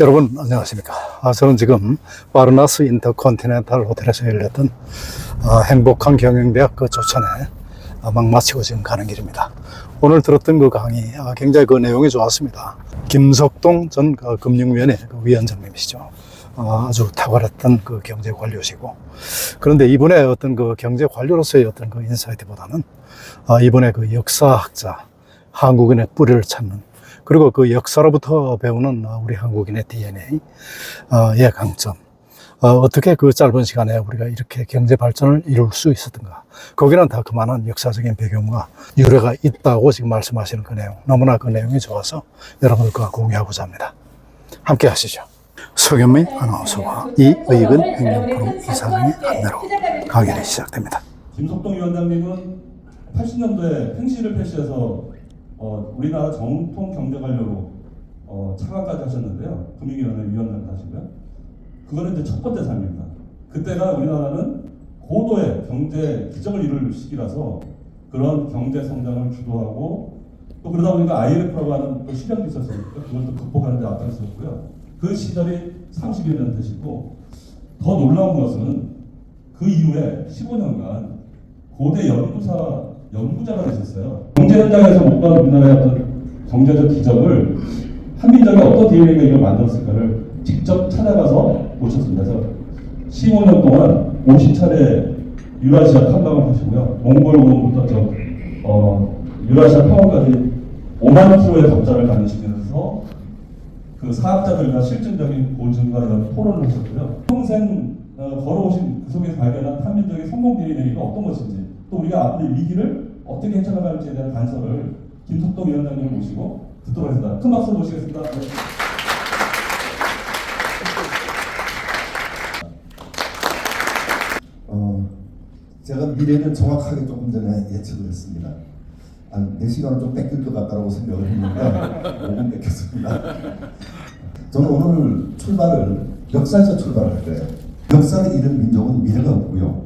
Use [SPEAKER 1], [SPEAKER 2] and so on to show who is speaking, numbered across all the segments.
[SPEAKER 1] 여러분 안녕하십니까. 저는 지금 바르나스 인터컨티넨탈 호텔에서 열렸던 행복한 경영대학 그 조찬에 막 마치고 지금 가는 길입니다. 오늘 들었던 그 강의 굉장히 그 내용이 좋았습니다. 김석동 전 금융위원회 위원장님이시죠. 아주 탁월했던 그 경제 관료시고, 그런데 이번에 어떤 그 경제 관료로서의 어떤 그 인사이트보다는 이번에 그 역사학자, 한국인의 뿌리를 찾는, 그리고 그 역사로부터 배우는 우리 한국인의 DNA의 강점, 어떻게 그 짧은 시간에 우리가 이렇게 경제 발전을 이룰 수 있었던가, 거기는 다 그만한 역사적인 배경과 유래가 있다고 지금 말씀하시는 그 내용, 너무나 그 내용이 좋아서 여러분들과 공유하고자 합니다. 함께 하시죠. 서경민 아나운서와 이의근 행정포럼 이사장의 안내로 강연이 시작됩니다.
[SPEAKER 2] 김석동 위원장님은 80년도에 팽시를 폐시해서 우리나라 정통 경제관료로 차관까지 하셨는데요. 금융위원회 위원장도 하시고요. 그거는 이제 첫 번째 삶입니다. 그때가 우리나라는 고도의 경제 기적을 이룰 시기라서 그런 경제 성장을 주도하고, 또 그러다 보니까 IMF라고 하는 또 시련도 있었으니까 그걸 또 극복하는 데 앞장섰고요. 그 시절이 30여 년 되시고, 더 놀라운 것은 그 이후에 15년간 고대 연구자가 되셨어요. 경제 현장에서 못 본 우리나라의 어떤 경제적 기적을, 한민족이 어떤 DNA가 이걸 만들었을까를 직접 찾아가서 모셨습니다. 그래서 15년 동안 50차례 유라시아 탐방을 하시고요. 몽골부터 유라시아 평원까지 5만 킬로의 덕자를 다니시면서 그 사학자들과 실질적인 고증과 이런 토론을 하셨고요. 평생 걸어오신 그 속에서 발견한 한민족의 성공 DNA가 어떤 것인지, 또 우리가 앞으로 위기를 어떻게 헤쳐나갈지에 대한 단서를 김석동 위원장님을 모시고 듣도록 하겠습니다. 큰 박수로 모시겠습니다. 네.
[SPEAKER 3] 제가 미래를 정확하게 조금 전에 예측을 했습니다. 4시간은 좀 뺏길 것 같다고 생각을 했는데 5분 뺏겼습니다. 저는 오늘 출발을 역사에서 출발할 거예요. 역사를 잃은 민족은 미래가 없고요.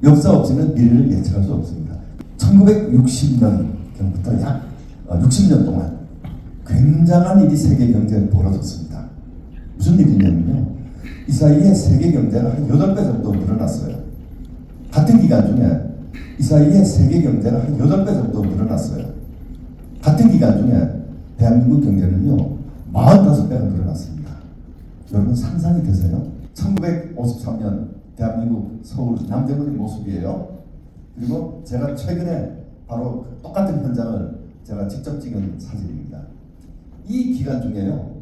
[SPEAKER 3] 역사 없이는 미래를 예측할 수 없습니다. 1960년경부터 약 60년 동안 굉장한 일이 세계 경제에 벌어졌습니다. 무슨 일이냐면요, 이 사이에 세계 경제가 한 8배 정도 늘어났어요. 같은 기간 중에 이 사이에 세계 경제가 한 8배 정도 늘어났어요. 같은 기간 중에 대한민국 경제는요 45배가 늘어났습니다. 여러분 상상이 되세요? 1953년 대한민국 서울 남대문의 모습이에요. 그리고 제가 최근에 바로 똑같은 현장을 제가 직접 찍은 사진입니다. 이 기간 중에요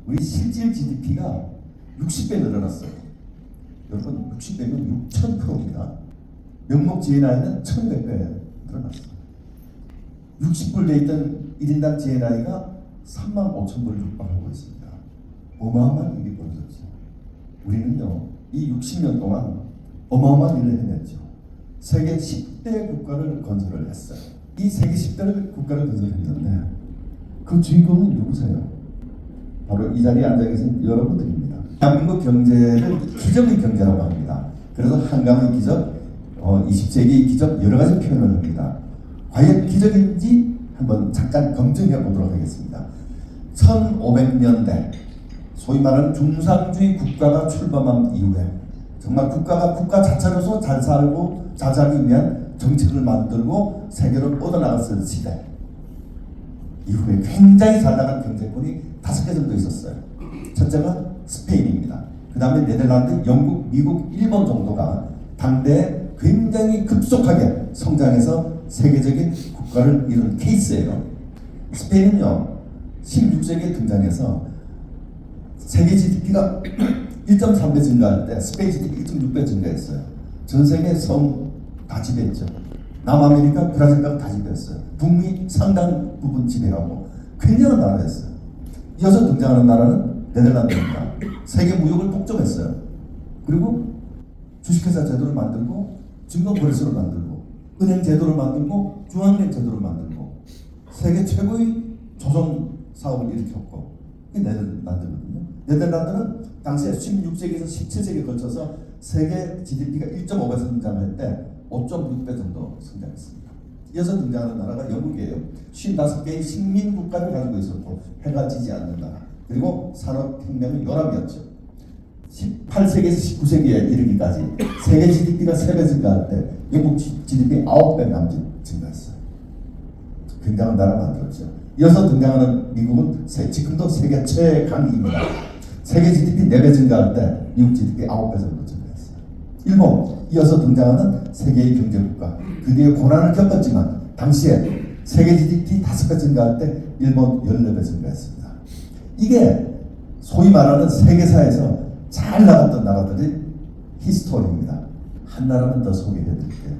[SPEAKER 3] 우리 실질 GDP가 60배 늘어났어요. 여러분 60배면 6000%입니다. 명목 GNI는 1100배 늘어났어요. 60불 돼 있던 1인당 GNI가 35,000불을 육박하고 있습니다. 어마어마한 일이 벌어졌죠. 우리는요 이 60년 동안 어마어마한 일을 해냈죠. 세계 10대 국가를 건설을 했어요. 이 세계 10대 국가를 건설했는데 그 주인공은 누구세요? 바로 이 자리에 앉아 계신 여러분들입니다. 대한민국 경제를 기적의 경제라고 합니다. 그래서 한강의 기적, 20세기 기적 여러 가지 표현을 합니다. 과연 기적인지 한번 잠깐 검증해 보도록 하겠습니다. 1500년대 소위 말하는 중상주의 국가가 출범한 이후에 정말 국가가 국가 자체로서 잘 살고 잘 살기 위한 정책을 만들고 세계로 뻗어나갔을 시대 이후에 굉장히 잘 나간 경제권이 5개 정도 있었어요. 첫째가 스페인입니다. 그 다음에 네덜란드, 영국, 미국, 일본 정도가 당대에 굉장히 급속하게 성장해서 세계적인 국가를 이룬 케이스예요. 스페인은요 16세기에 등장해서 세계 GDP가 1.3배 증가할 때 스페인 GDP 1.6배 증가했어요. 전 세계 섬 다 지배했죠. 남아메리카, 브라질까지 다 지배했어요. 북미 상당 부분 지배하고 굉장한 나라였어요. 이어서 등장하는 나라는 네덜란드입니다. 세계 무역을 독점했어요. 그리고 주식회사 제도를 만들고 증권거래소를 만들고 은행 제도를 만들고 중앙은행 제도를 만들고 세계 최고의 조선 사업을 일으켰고 그게 네덜란드거든요. 네덜란드는 당시에 16세기에서 17세기에 걸쳐서 세계 GDP가 1.5배 성장할 때 5.6배 정도 성장했습니다. 이어서 등장하는 나라가 영국이에요. 55개의 식민 국가를 가지고 있었고 해가 지지 않는 나라. 그리고 산업혁명은 요람이었죠. 18세기에서 19세기에 이르기까지 세계 GDP가 3배 증가할 때 영국 GDP 9배 남짓 증가했어요. 굉장한 나라 만들었죠. 이어서 등장하는 미국은 지금도 세계 최강입니다. 세계 GDP 4배 증가할 때 미국 GDP 9배 정도 증가했어요. 일본, 이어서 등장하는 세계의 경제국가. 그 뒤에 고난을 겪었지만 당시에 세계 GDP 5배 증가할 때 일본 14배 증가했습니다. 이게 소위 말하는 세계사에서 잘 나갔던 나라들의 히스토리입니다. 한 나라만 더 소개해 드릴게요.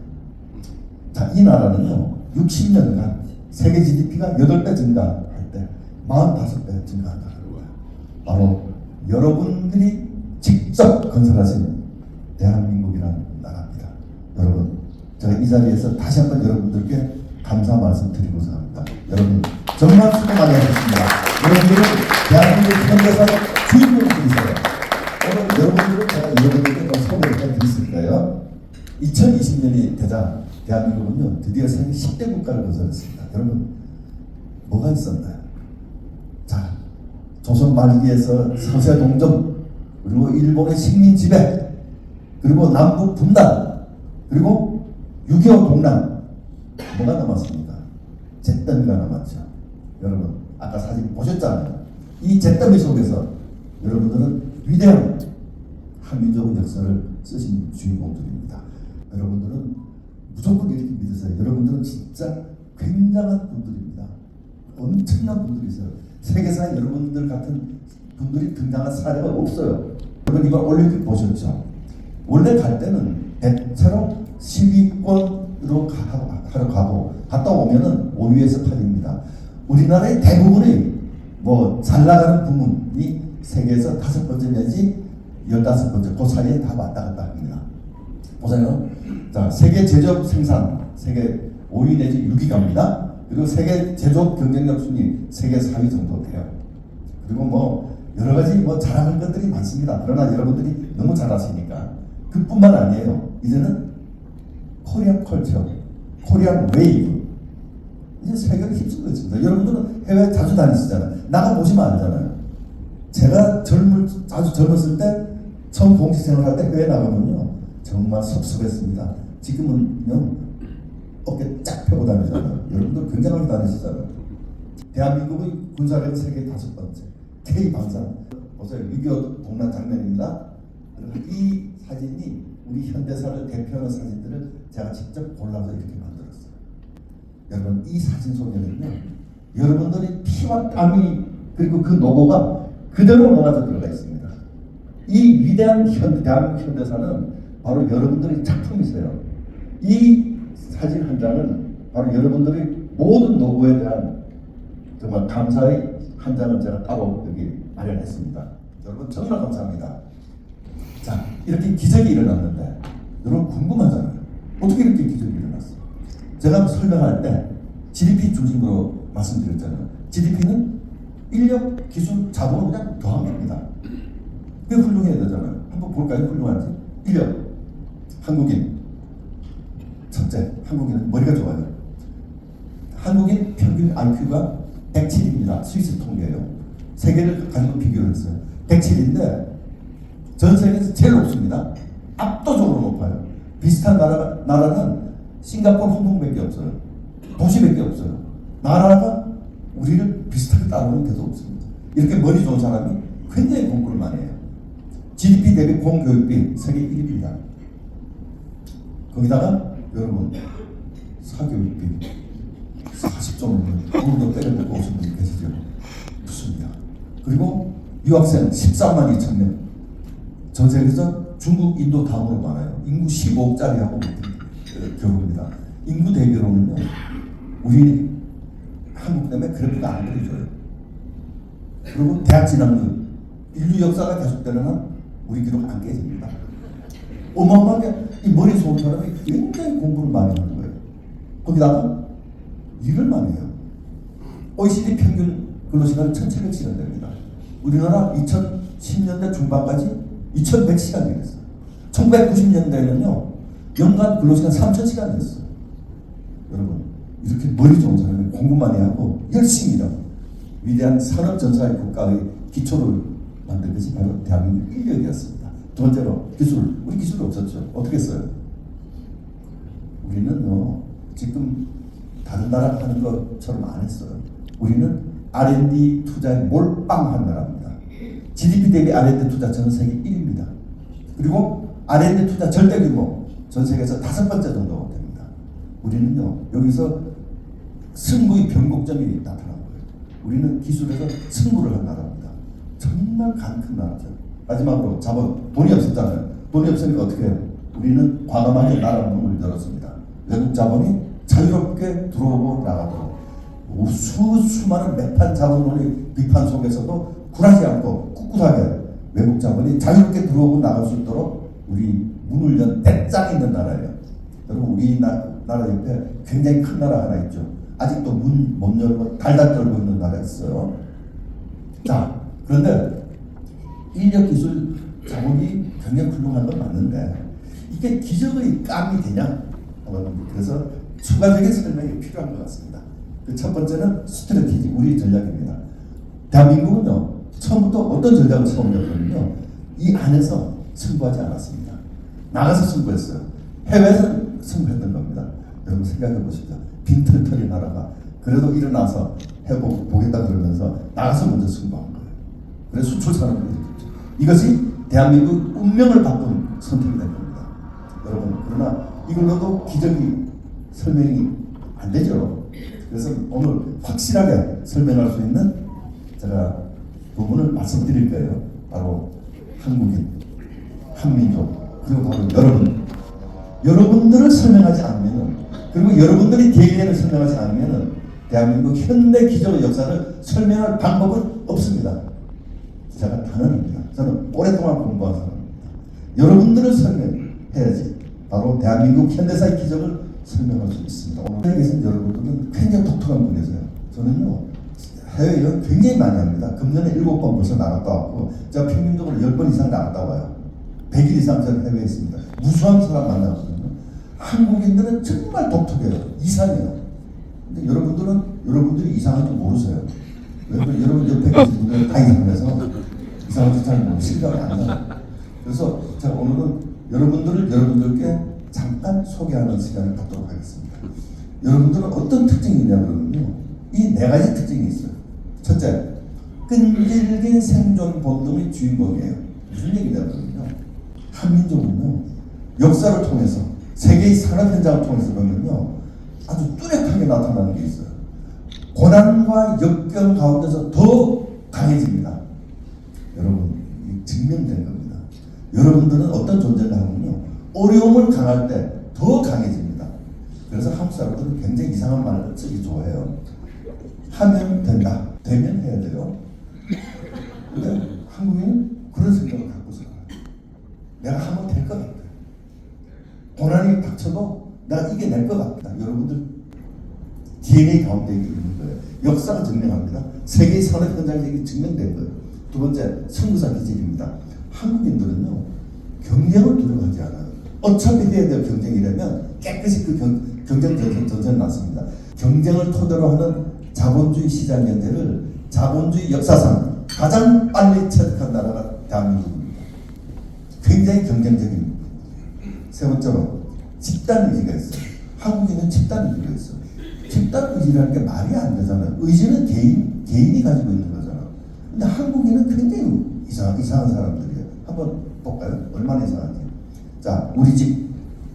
[SPEAKER 3] 자, 이 나라는요, 60년간 세계 GDP가 8배 증가할 때 45배 증가한다는 거예요. 바로 여러분들이 직접 건설하신 대한민국이라는 나라입니다. 여러분, 제가 이 자리에서 다시 한번 여러분들께 감사 말씀 드리고자 합니다. 여러분, 정말 수고 많이 하셨습니다. 여러분들은 대한민국 현대사의 주인공들이세요. 오늘 여러분들은 제가 여러분들께 소개를 해드렸을 거예요. 2020년이 되자 대한민국은요, 드디어 세계 10대 국가를 건설했습니다. 여러분, 뭐가 있었나요? 자, 조선 말기에서 서세 동점, 그리고 일본의 식민 지배, 그리고 남북 분단, 그리고 6.25 동란, 뭐가 남았습니까? 잿더미가 남았죠. 여러분, 아까 사진 보셨잖아요. 이 잿더미 속에서 여러분들은 위대한 한민족의 역사를 쓰신 주인공들입니다. 여러분들은 무조건 이렇게 믿으세요. 여러분들은 진짜 굉장한 분들입니다. 엄청난 분들이세요. 세계사에 여러분들 같은 분들이 등장한 사례가 없어요. 여러분, 이번 올림픽 보셨죠? 원래 갈 때는 대체로 10위권으로 하러 가고 갔다 오면은 5위에서 8위입니다. 우리나라의 대부분의 잘 나가는 부문이 세계에서 5번째 내지 15번째 그 사이에 다 왔다 갔다 합니다. 보세요. 자, 세계 제조업 생산 세계 5위 내지 6위 갑니다. 그리고 세계 제조업 경쟁력 순위 세계 4위 정도 돼요. 그리고 여러 가지 잘하는 것들이 많습니다. 그러나 여러분들이 너무 잘하시니까 그뿐만 아니에요. 이제는 코리안 컬처, 코리안 웨이브, 이제 세계를 휩쓸고 있습니다. 여러분들은 해외 자주 다니시잖아요. 나가 보시면 알잖아요. 제가 아주 젊었을 때 처음 공직 생활할 때 해외 나가면요 정말 섭섭했습니다. 지금은요 어깨 쫙 펴고 다니잖아요. 여러분들 굉장하게 다니시잖아요. 대한민국의 군사력은 세계 5번째, K방산. 보세요. 6.25 동란 장면입니다. 이 사진이 우리 현대사를 대표하는 사진들을 제가 직접 골라서 이렇게 만들었어요. 여러분, 이 사진 속에는요 여러분들의 피와 땀이 그리고 그 노고가 그대로 녹아져 들어가 있습니다. 이 위대한 대한민국 현대사는 바로 여러분들의 작품이세요. 이 사진 한 장은 바로 여러분들의 모든 노고에 대한 정말 감사의 한 장을 제가 따로 여기 마련했습니다. 여러분 정말 감사합니다. 자, 이렇게 기적이 일어났는데 여러분 궁금하잖아요. 어떻게 이렇게 기적이 일어났어요? 제가 설명할 때 GDP 중심으로 말씀드렸잖아요. GDP는 인력, 기술, 자본을 그냥 더한 겁니다. 그게 훌륭해야 되잖아요. 한번 볼까요? 훌륭한지. 인력, 한국인. 첫째, 한국인은 머리가 좋아요. 한국인 평균 IQ가 107입니다. 스위스 통계예요. 세계를 가지고 비교를 했어요. 107인데 전 세계에서 제일 높습니다. 압도적으로 높아요. 비슷한 나라는 싱가포르, 홍콩밖에 없어요. 도시밖에 없어요. 나라가 우리를 비슷하게 따르는 데도 없습니다. 이렇게 머리 좋은 사람이 굉장히 공부를 많이 해요. GDP 대비 공교육비 세계 1위입니다. 거기다가 여러분 사교육비 40조 정도 때려먹고 오신 분이 계시죠? 좋습니다. 그리고 유학생 13만 2천 명. 전 세계에서 중국, 인도 다음으로 많아요. 인구 15억짜리하고 교육입니다. 인구 대비로는요, 우리 한국 때문에 그래프가 안 그려져요. 그리고 대학 진학률, 인류 역사가 계속되는 한 우리 기록 안 깨집니다. 어마어마하게 이 머리 좋은 사람이 굉장히 공부를 많이 하는 거예요. 거기다가 일을 많이 해요. OECD 평균 근로시간은 1700시간 됩니다. 우리나라 2010년대 중반까지 2100시간 일했어요. 1990년대에는요 연간 근로시간 3000시간이었어요. 여러분, 이렇게 머리 좋은 사람이 공부 많이 하고 열심히 일하고 위대한 산업전사의 국가의 기초를 만든 것이 바로 대한민국 인력이었습니다. 두 번째로 기술, 우리 기술이 없었죠. 어떻게 했어요? 우리는 지금 다른 나라 하는 것처럼 안 했어요. 우리는 R&D 투자에 몰빵한 나라입니다. GDP 대비 R&D 투자 전 세계 1위입니다. 그리고 R&D 투자 절대 규모 전 세계에서 5번째 정도 됩니다. 우리는요 여기서 승부의 변곡점이 나타난 거예요. 우리는 기술에서 승부를 한 나라입니다. 정말 간 큰 나라죠. 마지막으로 자본, 돈이 없었잖아요. 돈이 없으니까 어떻게 해요? 우리는 과감하게 나라 문을 열었습니다. 외국 자본이 자유롭게 들어오고 나가도록 수많은 매판 자본론의 비판 속에서도 굴하지 않고 꿋꿋하게 외국 자본이 자유롭게 들어오고 나갈 수 있도록 우리 문을 연 대짱 있는 나라예요. 여러분 우리나라 옆에 굉장히 큰 나라 하나 있죠. 아직도 문 못 열고 달달 떨고 있는 나라 있어요. 자, 그런데 인력 기술 자본이 굉장히 훌륭한 건 맞는데 이게 기적의 깜이 되냐? 그래서 추가적인 설명이 필요한 것 같습니다. 그 첫 번째는 스트래티지, 우리 전략입니다. 대한민국은요 처음부터 어떤 전략을 세우냐면요 이 안에서 승부하지 않았습니다. 나가서 승부했어요. 해외에서 승부했던 겁니다. 여러분 생각해 보십시오. 빈털터리 나라가 그래도 일어나서 해보겠다 그러면서 나가서 먼저 승부한 거예요. 그래서 수출 산업을 일으켰죠. 이것이 대한민국 운명을 바꾼 선택이 된 겁니다. 여러분 그러나 이걸로도 기적이 설명이 안 되죠. 그래서 오늘 확실하게 설명할 수 있는 제가 부분을 말씀드릴 거예요. 바로 한국인, 한민족, 그리고 바로 여러분들을 설명하지 않으면, 그리고 여러분들이 DNA를 설명하지 않으면 대한민국 현대 기적의 역사를 설명할 방법은 없습니다. 제가 단언합니다. 저는 오랫동안 공부한 사람입니다. 여러분들을 설명해야지 바로 대한민국 현대사의 기적을 설명할 수 있습니다. 오늘 계신 여러분들은 굉장히 독특한 분이세요. 저는요 해외 여행 굉장히 많이 합니다. 금년에 7번 벌써 나갔다 왔고 제가 평균적으로 10번 이상 나갔다 와요. 100일 이상 저는 해외에 있습니다. 무수한 사람 만나거든요. 한국인들은 정말 독특해요. 이상해요. 근데 여러분들이 이상한 줄 모르세요. 왜냐면 여러분 옆에 계신 분들은 다 이상해서 이상한 줄 잘 모르고 실감이 안 나요. 그래서 제가 오늘은 여러분들께 잠깐 소개하는 시간을 갖도록 하겠습니다. 여러분들은 어떤 특징이 있냐면요. 이 4가지 특징이 있어요. 첫째, 끈질긴 생존 본능의 주인공이에요. 무슨 얘기냐면요. 한민족은요. 역사를 통해서 세계의 산업 현장을 통해서 보면요. 아주 뚜렷하게 나타나는 게 있어요. 고난과 역경 가운데서 더 강해집니다. 여러분, 증명된 겁니다. 여러분들은 어떤 존재가 하면요. 어려움을 당할 때 더 강해집니다. 그래서 한국 사람들은 굉장히 이상한 말을 쓰기 좋아해요. 하면 된다. 되면 해야 돼요. 근데 한국인은 그런 생각을 갖고 살아요. 내가 하면 될 것 같아. 고난이 닥쳐도 내가 이겨낼 것 같다. 여러분들 DNA 가운데 있는 거예요. 역사가 증명합니다. 세계의 산업 현장이 증명된 거예요. 두 번째, 선구자 기질입니다. 한국인들은요, 경쟁을 두려워하지 않아요. 어차피 해야 될 경쟁이라면 깨끗이 그 경쟁 전선을 놨습니다. 경쟁을 토대로 하는 자본주의 시장 연대를 자본주의 역사상 가장 빨리 체득한 나라가 대한민국입니다. 굉장히 경쟁적인. 세 번째로, 집단 의지가 있어요. 한국인은 집단 의지가 있어요. 집단 의지라는 게 말이 안 되잖아요. 의지는 개인이 가지고 있는 거잖아요. 근데 한국인은 굉장히 이상한 사람들이에요. 한번 볼까요? 얼마나 이상한지. 자, 우리 집,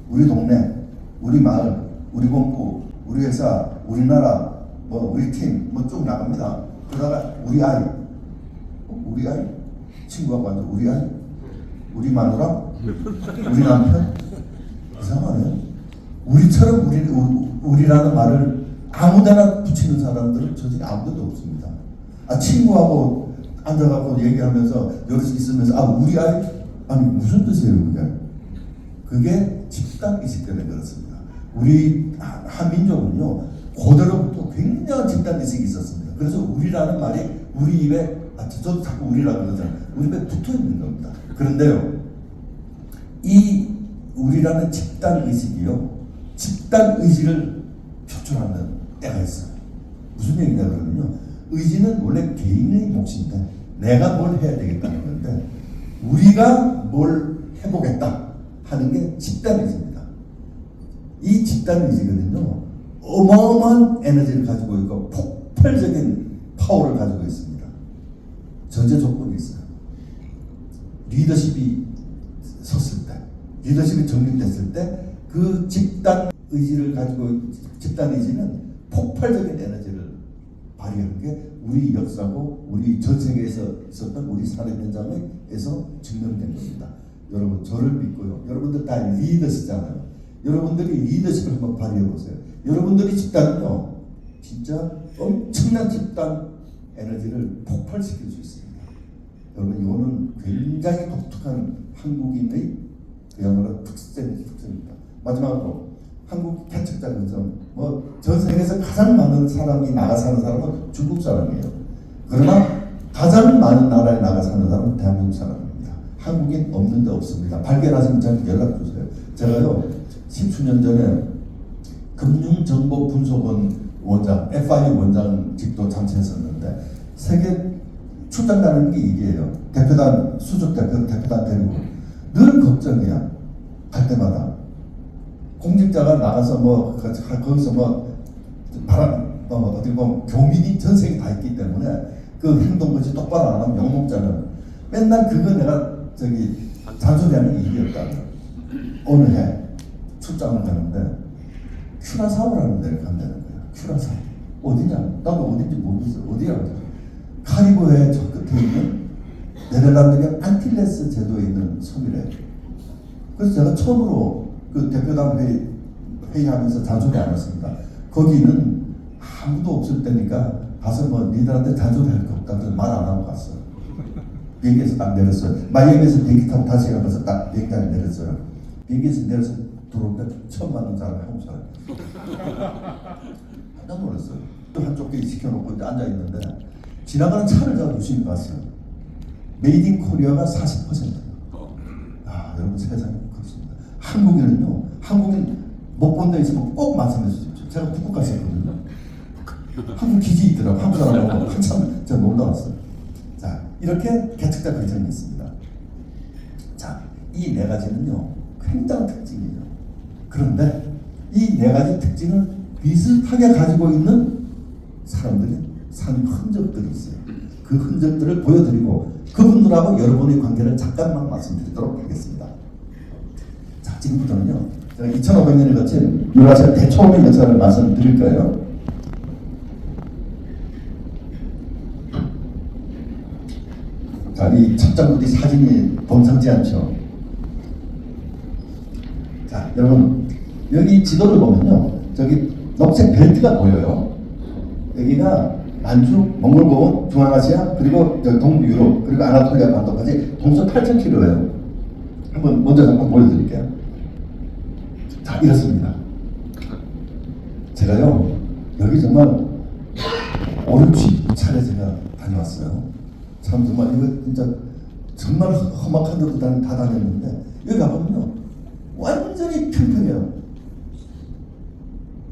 [SPEAKER 3] 우리 동네, 우리 마을, 우리 본부, 우리 회사, 우리나라, 우리 팀, 쭉 나갑니다. 그러다가 우리 아이, 친구하고 앉아, 우리 아이, 우리 마누라, 우리 남편, 이상하네요. 우리처럼 우리라는 말을 아무데나 붙이는 사람들은 저쪽에 아무도 없습니다. 친구하고 앉아갖고 얘기하면서 여기서 있으면서 우리 아이? 아니 무슨 뜻이에요 그게? 그게 집단의식 때문에 그렇습니다. 우리 한민족은요 고대로부터 굉장한 집단의식이 있었습니다. 그래서 우리라는 말이 우리 입에 저도 자꾸 우리라고 그러잖아요. 우리 입에 붙어있는 겁니다. 그런데요 이 우리라는 집단의식이요 집단의식을 표출하는 때가 있어요. 무슨 얘기냐 그러면요 의지는 원래 개인의 몫인데 내가 뭘 해야 되겠다는 건데 우리가 뭘 해보겠다 하는 게 집단의지입니다. 이 집단의지거든요. 어마어마한 에너지를 가지고 있고 폭발적인 파워를 가지고 있습니다. 전제 조건이 있어요. 리더십이 섰을 때, 리더십이 정립됐을 때 그 집단 의지를 가지고 집단 의지는 폭발적인 에너지를 발휘하는 게 우리 역사고 우리 전 세계에서 있었던 우리 사회 현장에서 증명된 겁니다. 여러분 저를 믿고요. 여러분들 다 리더시잖아요. 여러분들이 리더십을 한번 발휘해 보세요. 여러분들이 집단은요, 진짜 엄청난 집단 에너지를 폭발시킬 수 있습니다. 여러분 이거는 굉장히 독특한 한국인의 그야말로 특성입니다. 마지막으로 한국 개척자 근성, 전 세계에서 가장 많은 사람이 나가 사는 사람은 중국 사람이에요. 그러나 가장 많은 나라에 나가 사는 사람은 대한민국 사람입니다. 한국인 없는 데 없습니다. 발견하시면 저한테 연락 주세요. 제가요 10수년 전에 금융정보분석원 원장, FI 원장직도 잠시했었는데 세계 출장 가는 게 일이에요. 대표단 수석 대표단 데리고 늘 걱정이야. 갈 때마다 공직자가 나가서 거기서 어떻게 보면 교민이 전 세계 다 있기 때문에 그 행동것이 똑바로 안 하면 욕먹잖아요. 맨날 그거 내가 잔소리하는 일이었다. 어느 해 출장을 가는데 큐라사오라는 데를 간다는 거야. 큐라사오 어디냐? 나도 어딘지 모르겠어. 어디야? 카리브해 저 끝에 있는 네덜란드의 안틸레스 제도에 있는 섬이래. 그래서 제가 처음으로 그 대표단 회의하면서 잔소리 안 했습니다. 거기는 아무도 없을 때니까 가서 니들한테 잔소리할 거 없다. 그래서 말 안 하고 갔어요. 비행기에서 딱 내렸어요. 마이애미에서 비행기 타고 다시 가면서 딱 비행기에 내렸어요. 비행기에서 내려서 들어오는데 처음 만난 사람이 한국 사람. 깜짝 놀랐어요. 또 한쪽 게 시켜놓고 이제 앉아 있는데 지나가는 차를 제가 유심히 봤어요. 메이드 인 코리아가 40%. 아, 여러분 세상에 그렇습니다. 한국인은요, 한국인 못 본 데 있으면 꼭 말씀해 주십시오. 제가 북극 갔었거든요. 한국 기지 있더라고. 한국 사람하고 한참 제가 놀다 왔어요. 자, 이렇게 개척자 근성이 있습니다. 자, 이 네 가지는요, 굉장한 특징이에요. 그런데 이 네 가지 특징을 비슷하게 가지고 있는 사람들이 산 흔적들이 있어요. 그 흔적들을 보여드리고 그분들하고 여러분의 관계를 잠깐만 말씀드리도록 하겠습니다. 자, 지금부터는요, 제가 2500년에 거친 유라시아 대초원의 역사를 말씀드릴 거예요. 자, 이 첫 장부디 사진이 범상치 않죠? 자, 여러분, 여기 지도를 보면요, 저기 녹색 벨트가 보여요. 여기가 만주, 몽골고원, 중앙아시아, 그리고 동유럽, 그리고 아나톨리아 반도까지 동서 8,000km예요. 한번 먼저 잠깐 보여드릴게요. 자, 이렇습니다. 제가요, 여기 정말 5, 60차례 제가 다녀왔어요. 참 정말 이거 진짜 정말 험악한 데도 다 다녔는데 여기 가보면요, 완전히 평평해요.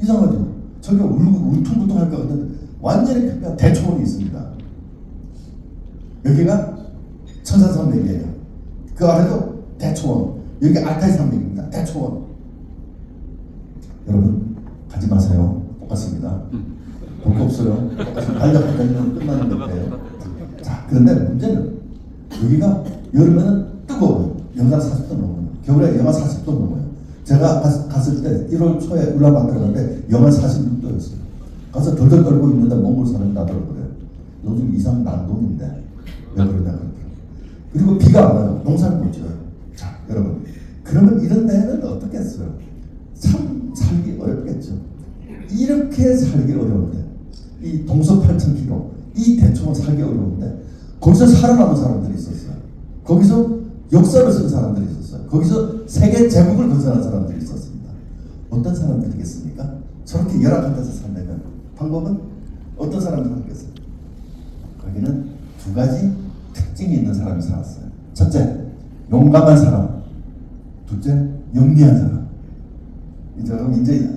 [SPEAKER 3] 이상하죠? 저기 울퉁불퉁할 것 같은데 완전히 평평한 대초원이 있습니다. 여기가 천산산맥이에요. 그 아래도 대초원. 여기 알타이 산맥입니다. 대초원. 여러분 가지 마세요. 똑같습니다. 볼 거 없어요. 똑같습니다. 달려갔다면 끝나는 건데요. 자, 그런데 문제는 여기가 여름에는 뜨거워요. 영하 40도 넘어요. 겨울에 영하 40도 넘어요. 제가 갔을 때 1월 초에 울란바토르 갔는데 영하 46도였어요. 가서 덜덜 떨고 있는데 몽골 사람이 나더라고요. 요즘 이상 난동인데 왜 그러냐 그러더라고요. 그리고 비가 안 와요. 농사를 못 지어요. 자, 여러분, 그러면 이런 데는 어떻겠어요? 참 살기 어렵겠죠. 이렇게 살기 어려운데, 이 동서 8,000km, 이 대초원 살기 어려운데 거기서 살아남은 사람들이 있었어요. 거기서 역사를 쓴 사람들이 있었어요. 거기서 세계 제국을 건설한 사람들이 있었습니다. 어떤 사람들이겠습니까? 저렇게 열악한 데서 살려면 방법은 어떤 사람들 하겠어요? 거기는 두 가지 특징이 있는 사람이 살았어요. 첫째, 용감한 사람. 둘째, 영리한 사람. 이제 여러분 이제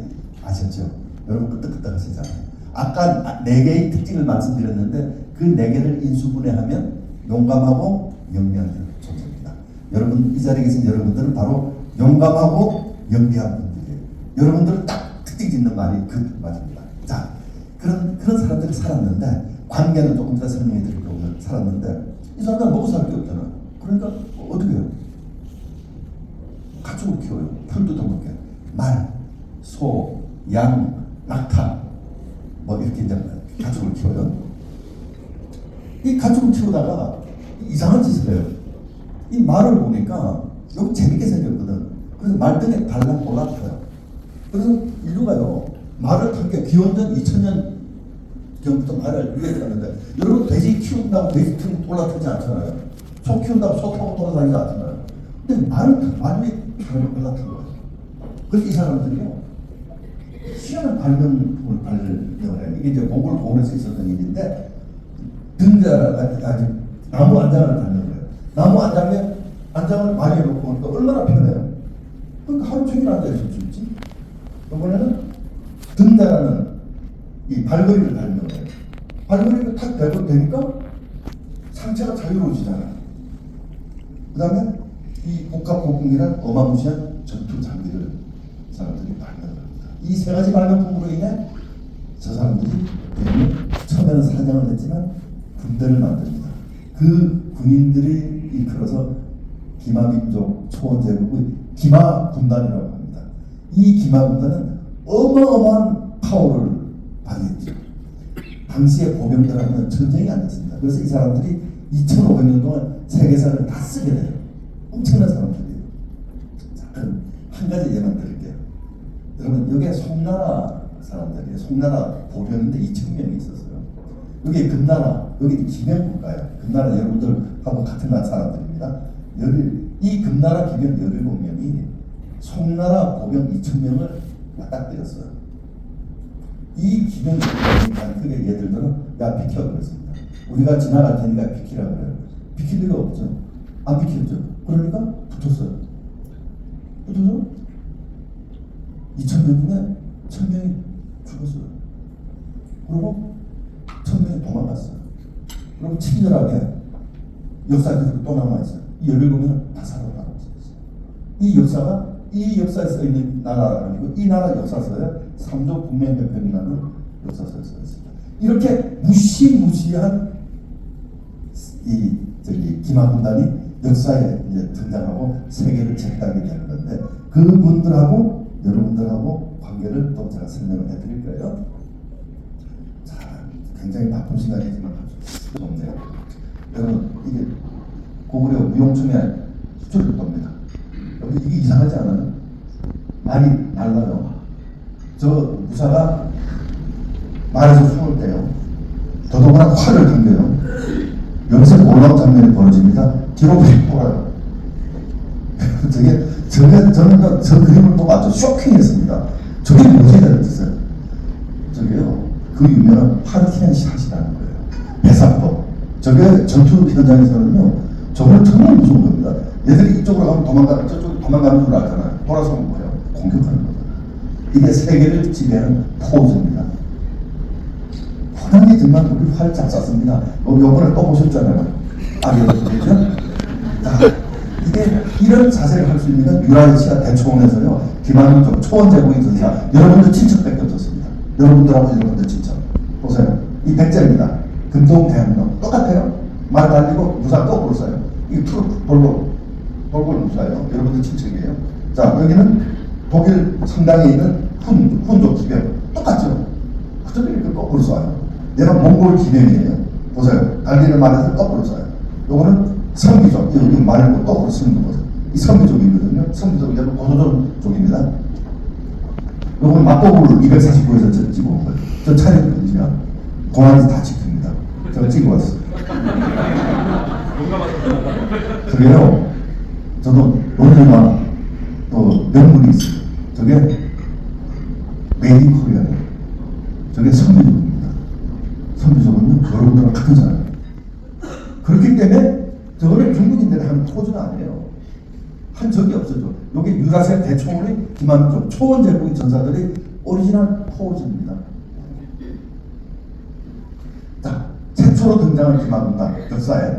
[SPEAKER 3] 아셨죠? 여러분 끄떡끄떡 하시잖아요. 아까 4개의 특징을 말씀드렸는데 그 4개를 인수분해하면 용감하고 영리한 존재입니다. 여러분 이 자리에 계신 여러분들은 바로 용감하고 영리한 분들이에요. 여러분들은 딱 특징 짓는 말이 그 말입니다. 자, 그런 사람들이 살았는데 관계는 조금 더 설명해 드릴 거고 살았는데 이 사람들은 먹고 살 게 없잖아. 그러니까 어떻게 해요? 가축을 키워요. 풀도 더 먹게. 말, 소, 양, 낙타 뭐 이렇게 이제 가축을 키워요. 이 가축을 키우다가 이상한 짓을 해요. 이 말을 보니까 여기 재밌게 생겼거든. 그래서 말등에 달랑 올라타요. 그래서 인류가요 말을 탄 게 기원전 2000년 전부터 말을 유행했는데 여러분 돼지 키운다고 돼지 올라타지 않잖아요. 소 키운다고 소 타고 돌아다니지 않잖아요. 근데 말 위에 올라탄 거예요. 그래서 이 사람들이요 희한한 발명품을 발명해요. 이게 이제 목을 고원에서 있었던 일인데 나무 안장을 발명해요. 나무 안장을 많이 해놓고 보니까 얼마나 편해요. 그러니까 하루 종일 앉아있을 수 있지. 이번에는 등자라는 이 발걸이를 발명해요. 발걸이를 탁 대고 되니까 상체가 자유로워지잖아요. 그 다음에 이 복합복궁이란 어마무시한 전투 장비를 사람들이 발명합니다. 이 세 가지 발명품으로 인해 저 사람들이 처음에는 사냥을 했지만 군대를 만듭니다. 그 군인들이 이끌어서 기마민족 초원제국의 기마군단이라고 합니다. 이 기마군단은 어마어마한 파워를 발휘했죠. 당시의 보병들하고는 전쟁이 안 됐습니다. 그래서 이 사람들이 2500년 동안 세계사를 다 쓰게 돼요. 엄청난 사람들이에요. 자, 그럼 한 가지 예만 드릴게요. 여러분 여기에 송나라 사람들이에요. 송나라 보병인데 2000명이 있었어요. 여기 금나라, 여기 기병국가예요. 금나라 여러분들하고 같은 나라 사람들입니다. 이 금나라 기병 17명이 송나라 보병 2000명을 맞닥뜨렸어요. 이 기병이 크게 얘들들은 야 비켜 그랬습니다. 우리가 지나갈 테니까 비키라 그래요. 비킬 리가 없죠. 안 비켰죠. 그러니까 붙었어요. 붙어서 2000명 중에 1000명이 죽었어요. 그리고 1000명이 도망갔어요. 그리고 친절하게 역사 그대로 또 남아있어요. 이 17명은 다 살아남았어요. 이 역사에 써있는 나라가 아니고 이 나라 역사서에 삼조 국맹협정이라는 역사서에 써있습니다. 이렇게 무시무시한 기마군단이 역사에 이제 등장하고 세계를 제패하게 되는 건데 그분들하고 여러분들하고 관계를 또 제가 설명을 해드릴 거예요. 자, 굉장히 바쁜 시간이지만 아주 좋네요. 여러분 이게 고구려 무용춤의 수출법입니다. 여러분 이게 이상하지 않아요? 말이 날라요. 저 무사가 말에서 숨을 때요. 더더구나 활을 당겨요. 여기서 놀라운 장면이 벌어집니다. 뒤로 휙 돌아요. 저는 저 그림을 보고 아주 쇼킹했습니다. 저게 뭐지라는 뜻이에요. 저게요, 그 유명한 파르티안 샷이라는 거예요. 배사법. 저게 전투 현장에서는요, 저걸 정말 무서운 겁니다. 얘들이 이쪽으로 가면 도망가는, 저쪽으로 도망가는 줄 알잖아요. 돌아서는 거예요. 공격하는 거예요. 이게 세계를 지배하는 포즈입니다. 호랑이 정말 우리 활 잘 쐈습니다. 요번에 또 보셨잖아요. 아리오스죠? 자, 이게 이런 자세를 할 수 있는 유라시아 대초원에서요, 기마민족 초원제국의 전사, 여러분들 친척밖에 없었습니다. 여러분들하고 여러분들 친척. 보세요. 이 백제입니다. 금동 대학로. 똑같아요. 말 달리고 무사 거꾸로 쏴요. 이게 돌골 무사예요. 여러분들 친척이에요. 자, 여기는 독일 성당에 있는 훈족 기병. 똑같죠? 그저도 이렇게 거꾸로 쏴요. 얘는 몽골 기병이에요. 보세요. 달리는 말에서 거꾸로 쏴요. 요거는 성비족. 여기 말고 거꾸로 쓰는 거거든요. 이 성비족이거든요. 성비족이 아니라 고소족 쪽입니다. 요거는 막고구를 249에서 찍어 온 거예요. 저 차례거든요. 공안에서 다 지킵니다. 제가 찍어 왔어요. 저게요, 저도 논리와 또 명문이 있어요. 저게 메이드 인 코리아예요. 저게 선비족입니다. 선비족은요, 여러분들랑 같은 사람이에요. 그렇기 때문에 저거는 중국인들이 하는 포즈가 아니에요. 한 적이 없어져. 여기 유라시아 대초원의 기마민족 초원제국의 전사들의 오리지널 포즈입니다. 자, 최초로 등장한 기마군단 역사에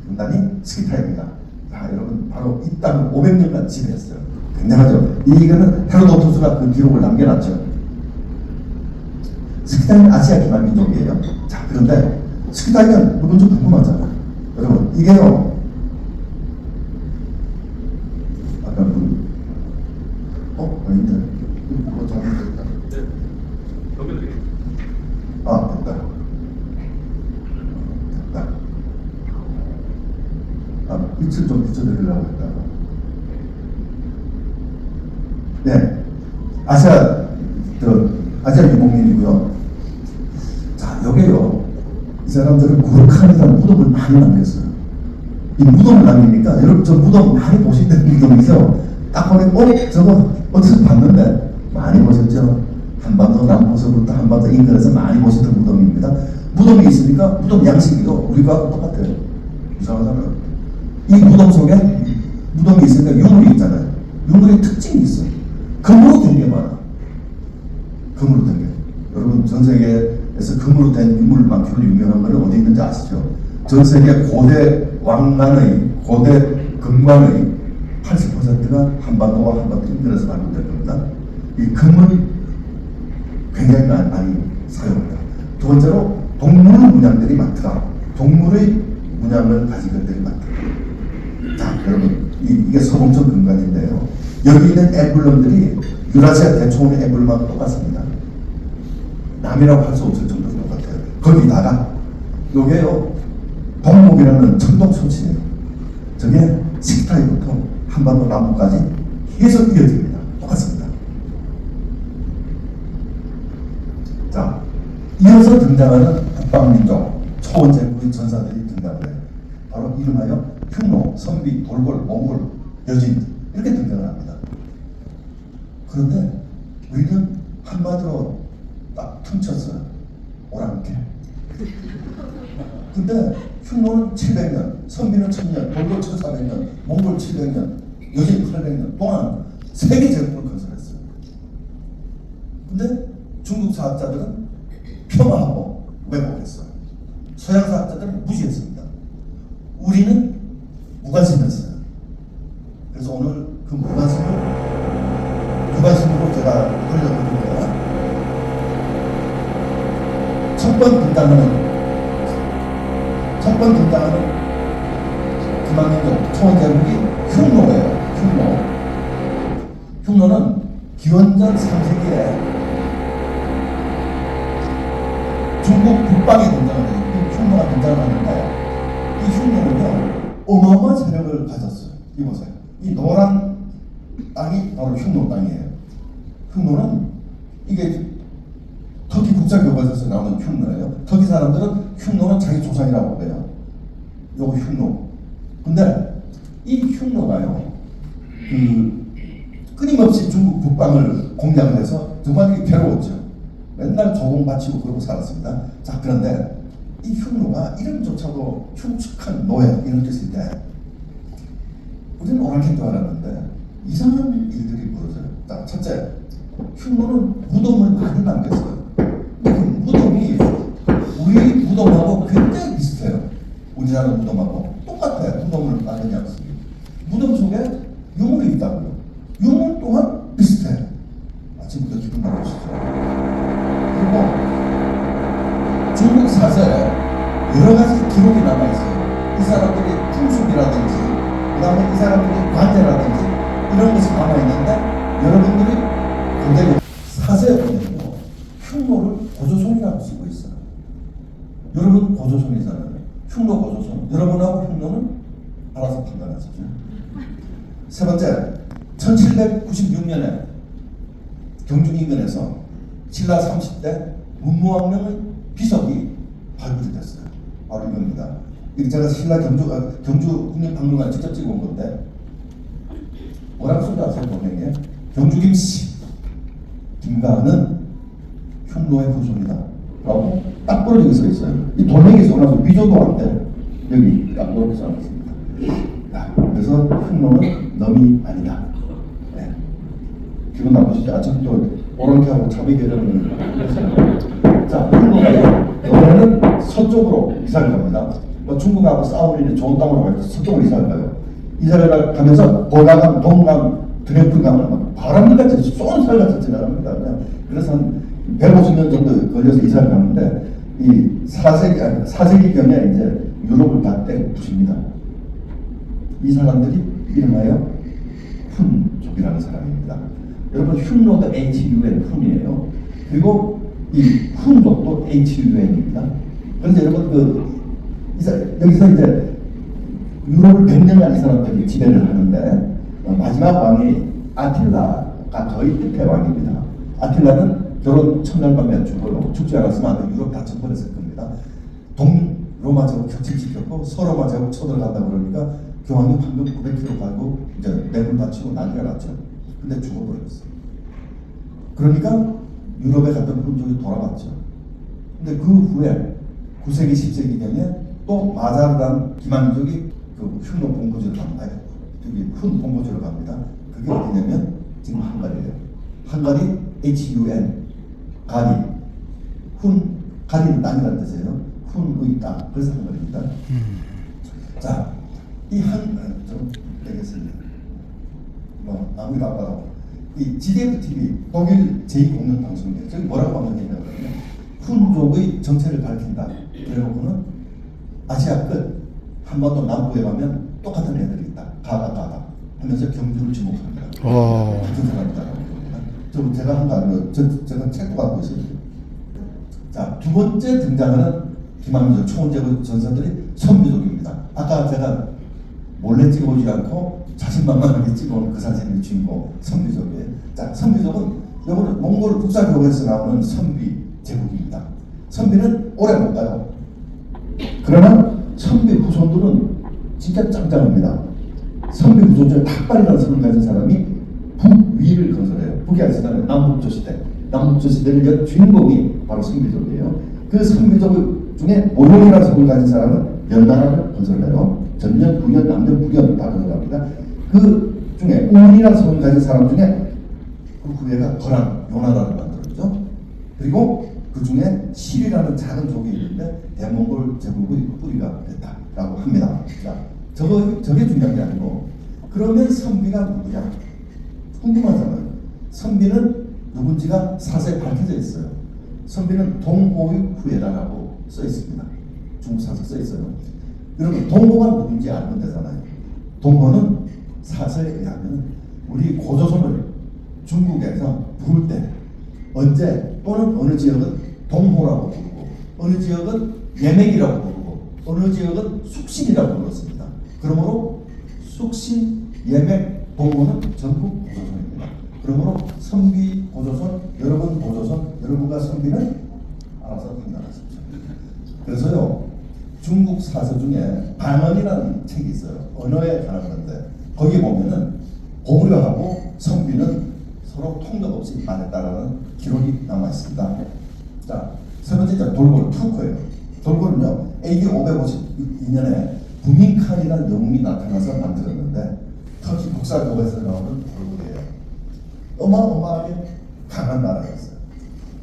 [SPEAKER 3] 군단이 스키타입니다. 자, 여러분 바로 이 땅을 500년간 지배했어요. 굉장하죠. 이거는 헤로도토스가 그 기록을 남겨놨죠. 스키타이는 아시아 기반 민족이에요. 자, 그런데 스키타이는 이건 좀 궁금하잖아요. 여러분 이게요. 아까 아닌데 이거 잘못됐다.
[SPEAKER 2] 네. 넘겨드리겠습니다.
[SPEAKER 3] 아, 됐다. 됐다. 아, 빛을 좀 비춰드리려고 했다가. 네. 아시아 유목민이고요. 자, 여기요. 이 사람들은 구르칸이라는 무덤을 많이 남겼어요. 이 무덤을 남기니까, 여러분 저 무덤 많이 보시는 무덤이죠? 딱 보면, 저거 어디서 봤는데? 많이 보셨죠? 한반도 남부서부터 한반도 인근에서 많이 보셨던 무덤입니다. 무덤이 있으니까 무덤 양식이도 우리가 똑같아요. 이상하잖아요. 이 무덤 속에 무덤이 있으니까 유물이 있잖아요. 유물의 특징이 있어요. 금으로 된 게 많아. 금으로 된 게. 여러분 전 세계에서 금으로 된 유물만큼 유명한 건 어디 있는지 아시죠? 전 세계 고대 왕관의 고대 금관의 80%가 한반도와 한반도 인근에서 발굴될 겁니다. 이 금을 굉장히 많이 사용합니다. 두 번째로 동물 문양들이 많더라. 동물의 문양을 가진 것들이 많더라. 자, 여러분 이게 서봉천 금관인데요. 여기 있는 엠블럼들이 유라시아 대초원의 엠블럼하고 똑같습니다. 남이라고 할 수 없을 정도로 똑같아요. 거기다가 요게요 동목이라는 청동 소치예요. 저게 식타이부터 한반도 남부까지 계속 이어집니다. 똑같습니다. 자, 이어서 등장하는 북방민족 초원제국의 전사들이 등장을 해요. 바로 이름하여 흉노, 선비, 돌골, 몽골, 여진 이렇게 등장을 합니다. 그런데 우리는 한마디로 딱 퉁쳤어요. 오랑캐. 근데 흉노는 700년, 선비는 1000년, 돌골 1400년, 몽골 700년, 여진 800년 동안 세계 제국을 건설했어요. 근데 중국 사학자들은 폄하하고 왜곡했어요. 서양 사학자들은 무시했습니다. 우리는 무관심했어요. 그래서 오늘 그 무관심으로 제가 그려드릴게요. 첫 번 등장하는 금왕민족 초원제국이 흉노예요. 흉노는 기원전 3세기에 중국 북방에 등장을 해요. 이 흉노가 등장을 하는데 이 흉노는요 어마어마한 세력을 가졌어요. 이보세요. 이 노란 땅이 바로 흉노 땅이에요. 흉노는 이게 터키 국제교과서에서 나오는 흉노예요. 터키 사람들은 흉노는 자기 조상이라고 해요. 요거 흉노. 근데 이 흉노가요 끊임없이 중국 북방을 공략을 해서 정말 이게 괴로웠죠. 맨날 조공 바치고 그러고 살았습니다. 자, 그런데 이 흉노가 이름조차도 흉측한 노예 이런 뜻인데 우리는 오랑캐인 줄 알았는데 이상한 일들이 벌어져요. 자, 첫째, 흉노는 무덤을 많이 남겼어요. 그 무덤이 우리 무덤하고 굉장히 비슷해요. 우리나라 무덤하고 똑같아요. 무덤을 많이 남겼습니다. 무덤 속에 유물이 있다고요. 유물 또한 비슷해요. 아침부터 기분 나쁘시죠? 그리고 중국 사서에 여러 가지 기록이 남아있어요. 이 사람들이 풍습이라든지 그 다음에 이 사람들이 관제라든지 이런 것이 남아있는데 여러분들이 고대 사서에 보면요 흉노를 고조선이라고 쓰고 있어요. 여러분 고조선이잖아요. 흉노 고조선. 여러분하고 흉노는 알아서 판단하시죠. 세 번째, 1796년에 경주 인근에서 신라 30대 문무왕명의 비석이 발굴이 됐어요. 바로 이겁니다. 이게 제가 신라 경주 국립박물관 직접 찍어온 건데 뭐라고 쓴지 아세요? 동맹에 경주 김씨 김가은은 흉노의 후손이다 라고 딱 부러지게 써 있어요. 이 돌멩이에 써놔서 위조도 안 돼. 여기 딱 그렇게 써놨습니다. 그래서 흉노는 넘이 아니다. 네. 기분 나쁘시죠? 아침부터 오랑캐하고 자비 계절을 자, 흉노가요 이번에는 서쪽으로 이사를 갑니다. 뭐 중국하고 싸우는 좋은 땅으로 가서 서쪽으로 이사를 가요. 이사를 가면서 보라강, 동강, 드네프강을 막 바람같이 쏘는 살같이 지나갑니다. 그냥 그래서 한 150년 정도 걸려서 이사를 가는데 이 4세기경에 이제 유럽을 다 때려부십니다. 이 사람들이 이름하여 훈족이라는 사람입니다. 여러분 흉노도 HUN 훈이에요. 그리고 이 훈족도 HUN입니다. 그래서 여러분 여기서 이제 유럽을 100년간 이 사람들이 지배를 하는데 마지막 왕이 아틸라가 거의 끝에 왕입니다. 아틸라는 결혼 첫날 밤에 죽어요. 죽지 않았으면 아마 유럽 다 쳐버렸을 겁니다. 동로마 제국 격침시켰고 서로마 제국 쳐들어간다 그러니까 교황이 황금 900kg 가고 이제 매물 바치고 난리가 났죠. 근데 죽어버렸어요. 그러니까 유럽에 갔던 훈족이 돌아갔죠. 근데 그 후에 9세기 10세기경에 또 마자르단 기만족이 그 흉노 본고지를 갑니다. 여기 훈 본고지를 갑니다. 그게 어디냐면 지금 한가리예요. 한가리 HUN 가리 훈 가리는 땅이라는 뜻이에요. 훈의 땅 그래서 한가리입니다. 자, 이 좀 되겠습니다. 뭐 아무리 아까도 이 GDF TV 독일 제2공영방송이에요. 저기 뭐라고 방송했냐면 훈족의 정체를 밝힌다. 그래놓고는 아시아 끝 한반도 남부에 가면 똑같은 애들이 있다. 가가 하면서 경주를 지목합니다. 같은 사람이다라고 합니다. 좀 제가 한 거 아니고 제가 책도 갖고 있어요. 자, 두 번째 등장하는 김한민족 초원제국 전사들이 선비족입니다. 아까 제가 몰래 찍어오지 않고 자신만만하게 찍어온 그 사진의 주인공 선비족이에요. 자, 선비족은 이거는 몽골 국사교과에서 나오는 선비 제국입니다. 선비는 오래 못 가요. 그러나 선비 후손들은 진짜 짱짱합니다. 선비 후손 중에 탁발이라는 성을 가진 사람이 북위를 건설해요. 북이 아시잖아요. 남북조시대. 남북조시대의 주인공이 바로 선비족이에요. 그 선비족 중에 오룡이라는 성을 가진 사람은 연나라를 건설해요. 전년, 구년, 남년, 북년 다 건설합니다. 그 중에 우이라는 성을 가진 사람 중에 그 후예가 거란, 요나라를 만들었죠. 그리고 그 중에 실이라는 작은 족이 있는데 대몽골 제국의 뿌리가 됐다라고 합니다. 자, 저게 중요한 게 아니고 그러면 선비가 누구냐? 궁금하잖아요. 선비는 누군지가 사서에 밝혀져 있어요. 선비는 동호의 후예다라고 써 있습니다. 중국 사서 써 있어요. 여러분 동호가 누군지 알면 되잖아요. 동호는 사서에 의하면 우리 고조선을 중국에서 부를 때 언제 또는 어느 지역은 동호라고 부르고 어느 지역은 예맥이라고 부르고 어느 지역은 숙신이라고 불렀습니다. 그러므로 숙신, 예맥, 동호는 전국 고조선입니다. 그러므로 선비 고조선, 여러분 고조선, 여러분과 선비는 알아서 판단하십시오. 그래서요 중국 사서 중에 반언이라는 책이 있어요. 언어에 관한 건데 거기 보면은 고구려하고 선비는 서로 통역 없이 만났다라는 기록이 남아 있습니다. 자, 세 번째 돌고래 투커예요. 돌고래는요 AD 552년에 부민칸이라는 영웅이 나타나서 만들었는데 터키 국사교과에서 나오는 돌고래예요. 어마어마하게 강한 나라였어요.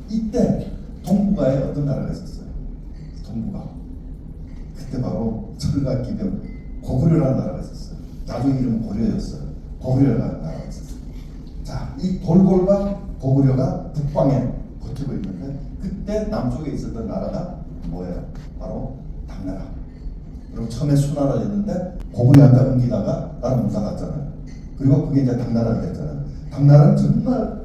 [SPEAKER 3] 이때 동북아에 어떤 나라가 있었어요? 동북아. 그때 바로 철과 기병 고구려라는 나라가 있었어요. 나중에 이름은 고려였어요. 고구려라는 나라가 있었어요. 자, 이 돌골과 고구려가 북방에 버티고 있는데 그때 남쪽에 있었던 나라가 뭐예요? 바로 당나라. 그리고 처음에 수나라였는데 고구려한테 옮기다가 나라 문사 갔잖아요. 그리고 그게 이제 당나라가 됐잖아요. 당나라는 정말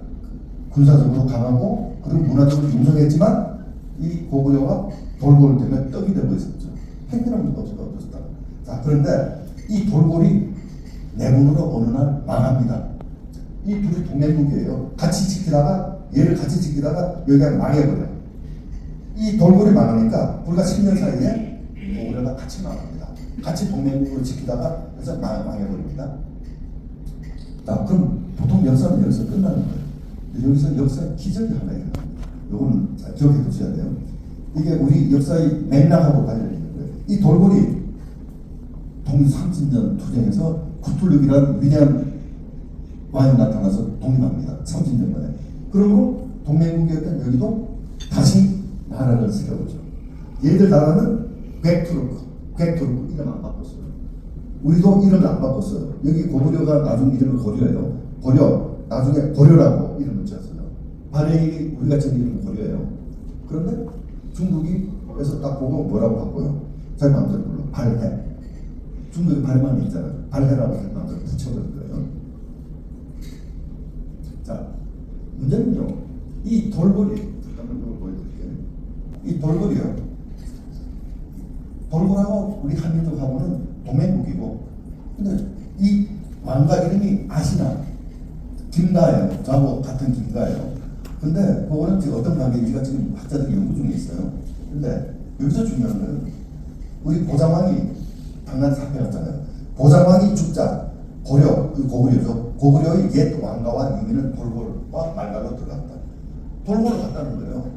[SPEAKER 3] 군사적으로 강하고 그리고 문화적으로 융성했지만 이 고구려가 돌고래 때문에 떡이 되고 있었죠. 행편한 문제가 없었다. 자, 그런데 이 돌고래 내분으로 어느 날 망합니다. 이 둘이 동맹국이에요. 같이 지키다가 얘를 같이 지키다가 여기가 망해버려요. 이 돌고래 망하니까 불과 10년 사이에 고구려가 같이 망합니다. 같이 동맹국으로 지키다가 그래서 망해버립니다. 자, 그럼 보통 역사는 여기서 끝나는 거예요. 여기서 역사의 기적이 하나 일어납니다. 요거는 기억해 두셔야 돼요. 이게 우리 역사의 맥락하고 관련이 있는 거예요. 이 돌고래 동삼신전 투쟁에서 구툴룩이라는 위대한 왕이 나타나서 독립합니다. 30년 만에. 그러므로 동맹국이었던 여기도 다시 나라를 세워오죠. 얘들 나라는 백투르크, 객토르 이름 안 바꿨어요. 우리도 이름을 안 바꿨어요. 여기 고구려가 나중 이름을 고려예요. 고려 나중에 고려라고 이름을 지었어요. 발해이 우리가 지은 이름은 고려예요. 그런데 중국이 그래서 딱 보고 뭐라고 바꿔요? 자기 마음대로 불러. 발해. 중국에 발만 있잖아요. 발해라고 자기 마음대로 붙여버린 거예요. 자, 문제는요. 이 돌고리 잠깐만 이걸 보여드릴게요. 이 돌고리요. 돌고라고 우리 한민족하고는 동맹국이고, 근데 이 왕가 이름이 아시나? 김가예요. 저하고 같은 김가예요. 근데 그거는 지금 어떤 관계인지가 지금 학자들이 연구 중에 있어요. 근데 여기서 중요한 거는 우리 보장왕이 당나라 사패였잖아요. 보장왕이 죽자 고려, 그 고구려죠. 고구려의 옛 왕가와 유민은 돌고와 말가로 들어갔다. 돌고로 갔다는 거예요.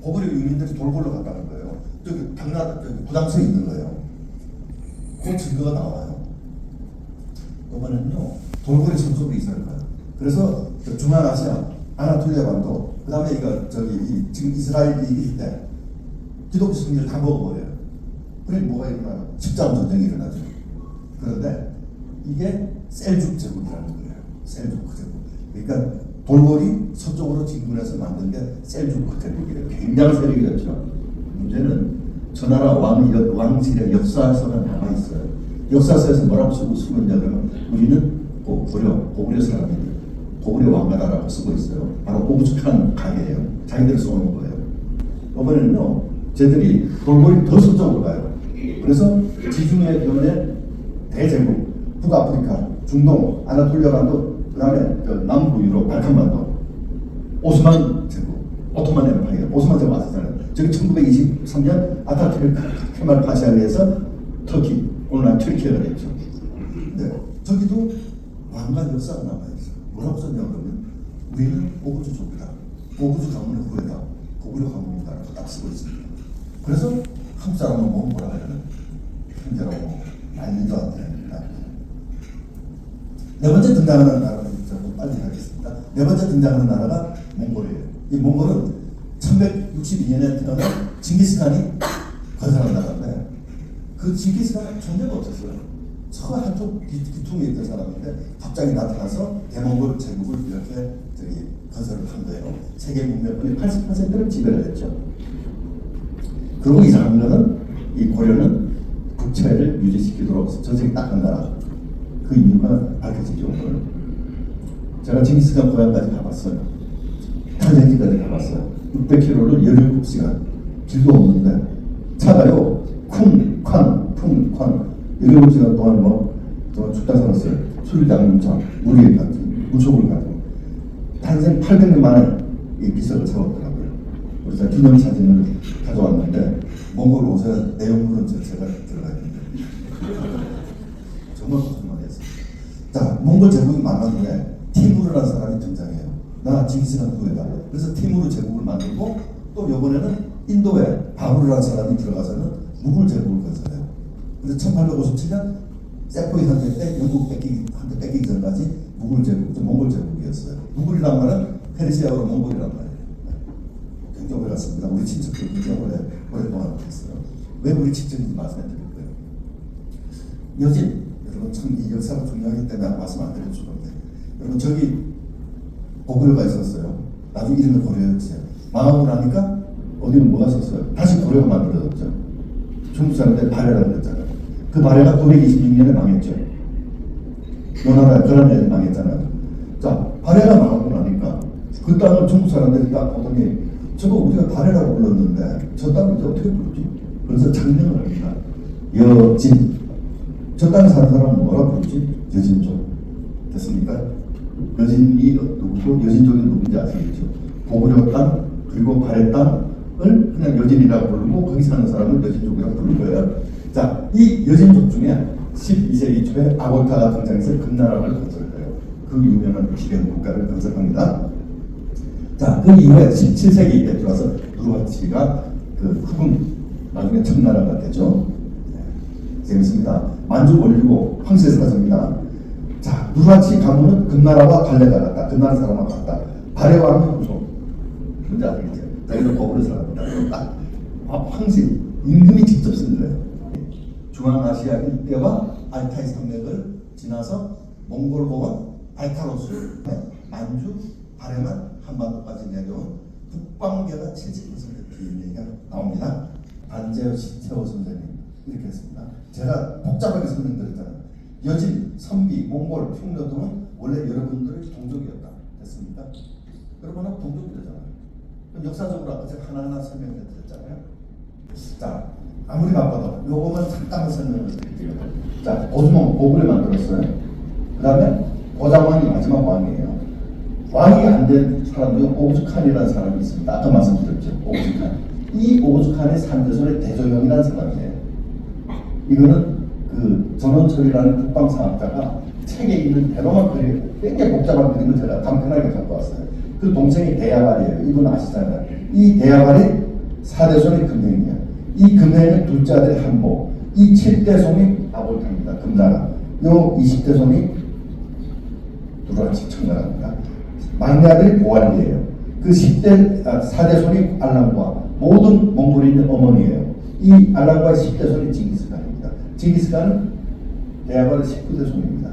[SPEAKER 3] 고구려 유민들이 돌고로 갔다는 거예요. 저기 당나라 저기 부담서에 있는 거예요. 그 증거가 나와요. 이번에는요 돌고래 선수들이 있을 거예요. 그래서 중앙아시아 아나톨리아 반도 그다음에 이거 저기 지금 이스라엘 이길 때 기독교 승리를 다 먹어버려요. 그래 뭐가 일어나요? 십자군 전쟁이 일어나죠. 그런데 이게 셀죽 제국이라는 거예요. 셀죽 제국. 그러니까 돌고리 서쪽으로 진군해서 만든 게 셀죽 제국이에요. 굉장한 세력이었죠. 문제는 저 나라 왕실의 역사서가 남아 있어요. 역사서에서 뭐라고 쓰고 있냐 그러면 우리는 고구려 사람인데 고구려 왕가다라고 쓰고 있어요. 바로 오죽한 가게예요. 자기들이 쏘는 거예요. 이번에는요, 쟤들이 돌고리 더 서쪽으로 가요. 그래서 지중해 변의 대제국, 북아프리카, 중동, 아나톨리아 반도, 그 다음에 남부 유럽, 발칸반도, 오스만 제국, 오토만 엠파이어, 오스만 제국 아시잖아요. 저기 1923년 아타투르크 케말 파샤에 의해서 터키, 오늘날 튀르키예가 됐죠. 근데 저기도 왕가 역사가 남아있어요. 뭐라고 썼냐 그러면 우리는 오구주족이다. 오구주 가문의 후예다. 고구려 가문이다라고 딱 쓰고 있습니다. 그래서 한국 사람은 뭐라 하냐면 형제라고 말리도 안 돼. 네 번째 등장하는 나라는 좀 빨리 하겠습니다. 네 번째 등장하는 나라가 몽골이에요. 이 몽골은 1162년에 태어난 징기스칸이 건설한 나라인데 그 징기스칸은 존재가 없었어요. 저 한쪽 귀퉁이에 있던 사람인데 갑자기 나타나서 대몽골 제국을 이렇게 건설을 한 거예요. 세계 문명권의 80%를 지배를 했죠. 그리고 이상한 거는 이 고려는 국채를 유지시키도록 전색이 딱 한 나라. 그 이유가 밝혀지죠. 오늘. 제가 징기스칸 고향까지 가봤어요. 탄생지까지 가봤어요. 600km를 17시간. 길도 없는데 차가요. 쿵, 쾅, 쿵, 쾅. 17시간 동안 저 죽다 살았어요. 술장차, 무리에 같은, 무속을 가지고. 탄생 800년 만에 이 비석을 세웠더라고요. 그래서 기념 사진을 가져왔는데, 몽골 옷에 내용물은 제가 들어가 있는데. 정말 고생만 했어요. 자, 몽골 제국이 망한 후에 티무르라는 사람이 등장해요. 나 징기스칸 후예다. 그래서 티무르 제국을 만들고 또 이번에는 인도에 바브르라는 사람이 들어가서는 무굴 제국을 건설해요. 그래서 1857년 세포이 한테 때 영국 한테 뺏기기 전까지 무굴 제국, 몽골 제국이었어요. 무굴이란 말은 페르시아어로 몽골이란 말이에요. 굉장히 오래 갔습니다. 우리 친척들 굉장히 오랫동안 했어요. 왜 우리 친척인지 말씀해 드릴 거예요. 여진, 여러분 참 이 역사가 중요하기 때문에 말씀 안 드릴 수가 없는데, 여러분 저기 고구려가 있었어요. 나중에 이름을 고려했어요. 망하고 나니까 어디는 뭐가 있었어요? 다시 고려가 만들어졌죠. 중국 사람들 발해라고 그랬잖아요. 그 발해가 926년에 망했죠. 요 나라에 그란에 망했잖아요. 자, 발해가 망하고 나니까 그 땅을 중국 사람들이 딱 보더니 저거 우리가 발해라고 불렀는데 저 땅을 이제 어떻게 부르지? 그래서 창명을 합니다. 여진. 저 땅에 사는 사람은 뭐라 부르지? 여진족. 됐습니까? 여진이 누구고 여진족이 누군지 아시겠죠? 고구려 땅 그리고 발해 땅을 그냥 여진이라고 부르고 거기 사는 사람은 여진족이라고 부른 거예요. 자, 이 여진족 중에 12세기 초에 아골타가 등장해서 금나라를 건설해요. 그 유명한 기령 국가를 건설합니다. 자, 그 이후에 17세기 때 들어와서 누르하치가 그 후금 나중에 청나라가 되죠. 네, 재밌습니다. 만주 올리고 황새에서 가집니다. 자, 누르하치 가문은 금나라와 갈래가 같다. 금나라 사람과 같다. 발해왕은 무속. 뭔지 아시겠죠? 자, 이런 거꾸로 사람입니다. 황새 임금이 직접 쓴 거예요. 중앙아시아 일대와 알타이 산맥을 지나서 몽골공원, 알타로스, 만주, 바레만, 한반도까지 내려온 북방계가 70% 얘기가 나옵니다. 반제어 시태호 선생님 이렇게 했습니다. 제가 복잡하게 설명드렸잖아요. 여진, 선비, 몽골, 흉노 등은 원래 여러분들의 동족이었다. 됐습니까? 여러분은 동족이잖아요. 역사적으로 아까 제가 하나하나 설명해 드렸잖아요. 자, 아무리 바빠도 요거만 잠깐만 설명을 드릴게요. 자, 오즈몬 고구려 만들었어요. 그 다음에 고장왕이 마지막 왕이에요. 왕이 안 된 사람 중에 오우즈칸이라는 사람이 있습니다. 아까 말씀드렸죠. 오우즈칸. 이 오우즈칸의 산대손의 대조영이라는 사람이에요. 이거는 그 전원철이라는 국방사학자가 책에 있는 대로만 그림, 굉장히 복잡한 그림을 제가 간편하게 갖고 왔어요. 그 동생이 대야발이에요. 이분 아시잖아요. 이 대야발이 4대손의 금행이에요. 이 금행의 둘째 아들이 한보, 이 7대손이 아볼타입니다. 금나라. 요 20대손이 두루라치 청나라입니다. 막내 아들이 보알리예요. 그 4대손이 알랑과 모든 몽골인의 어머니예요. 이 알랑과의 10대손이 징기스칸입니다. 징기스칸은 대야발의 19대손입니다.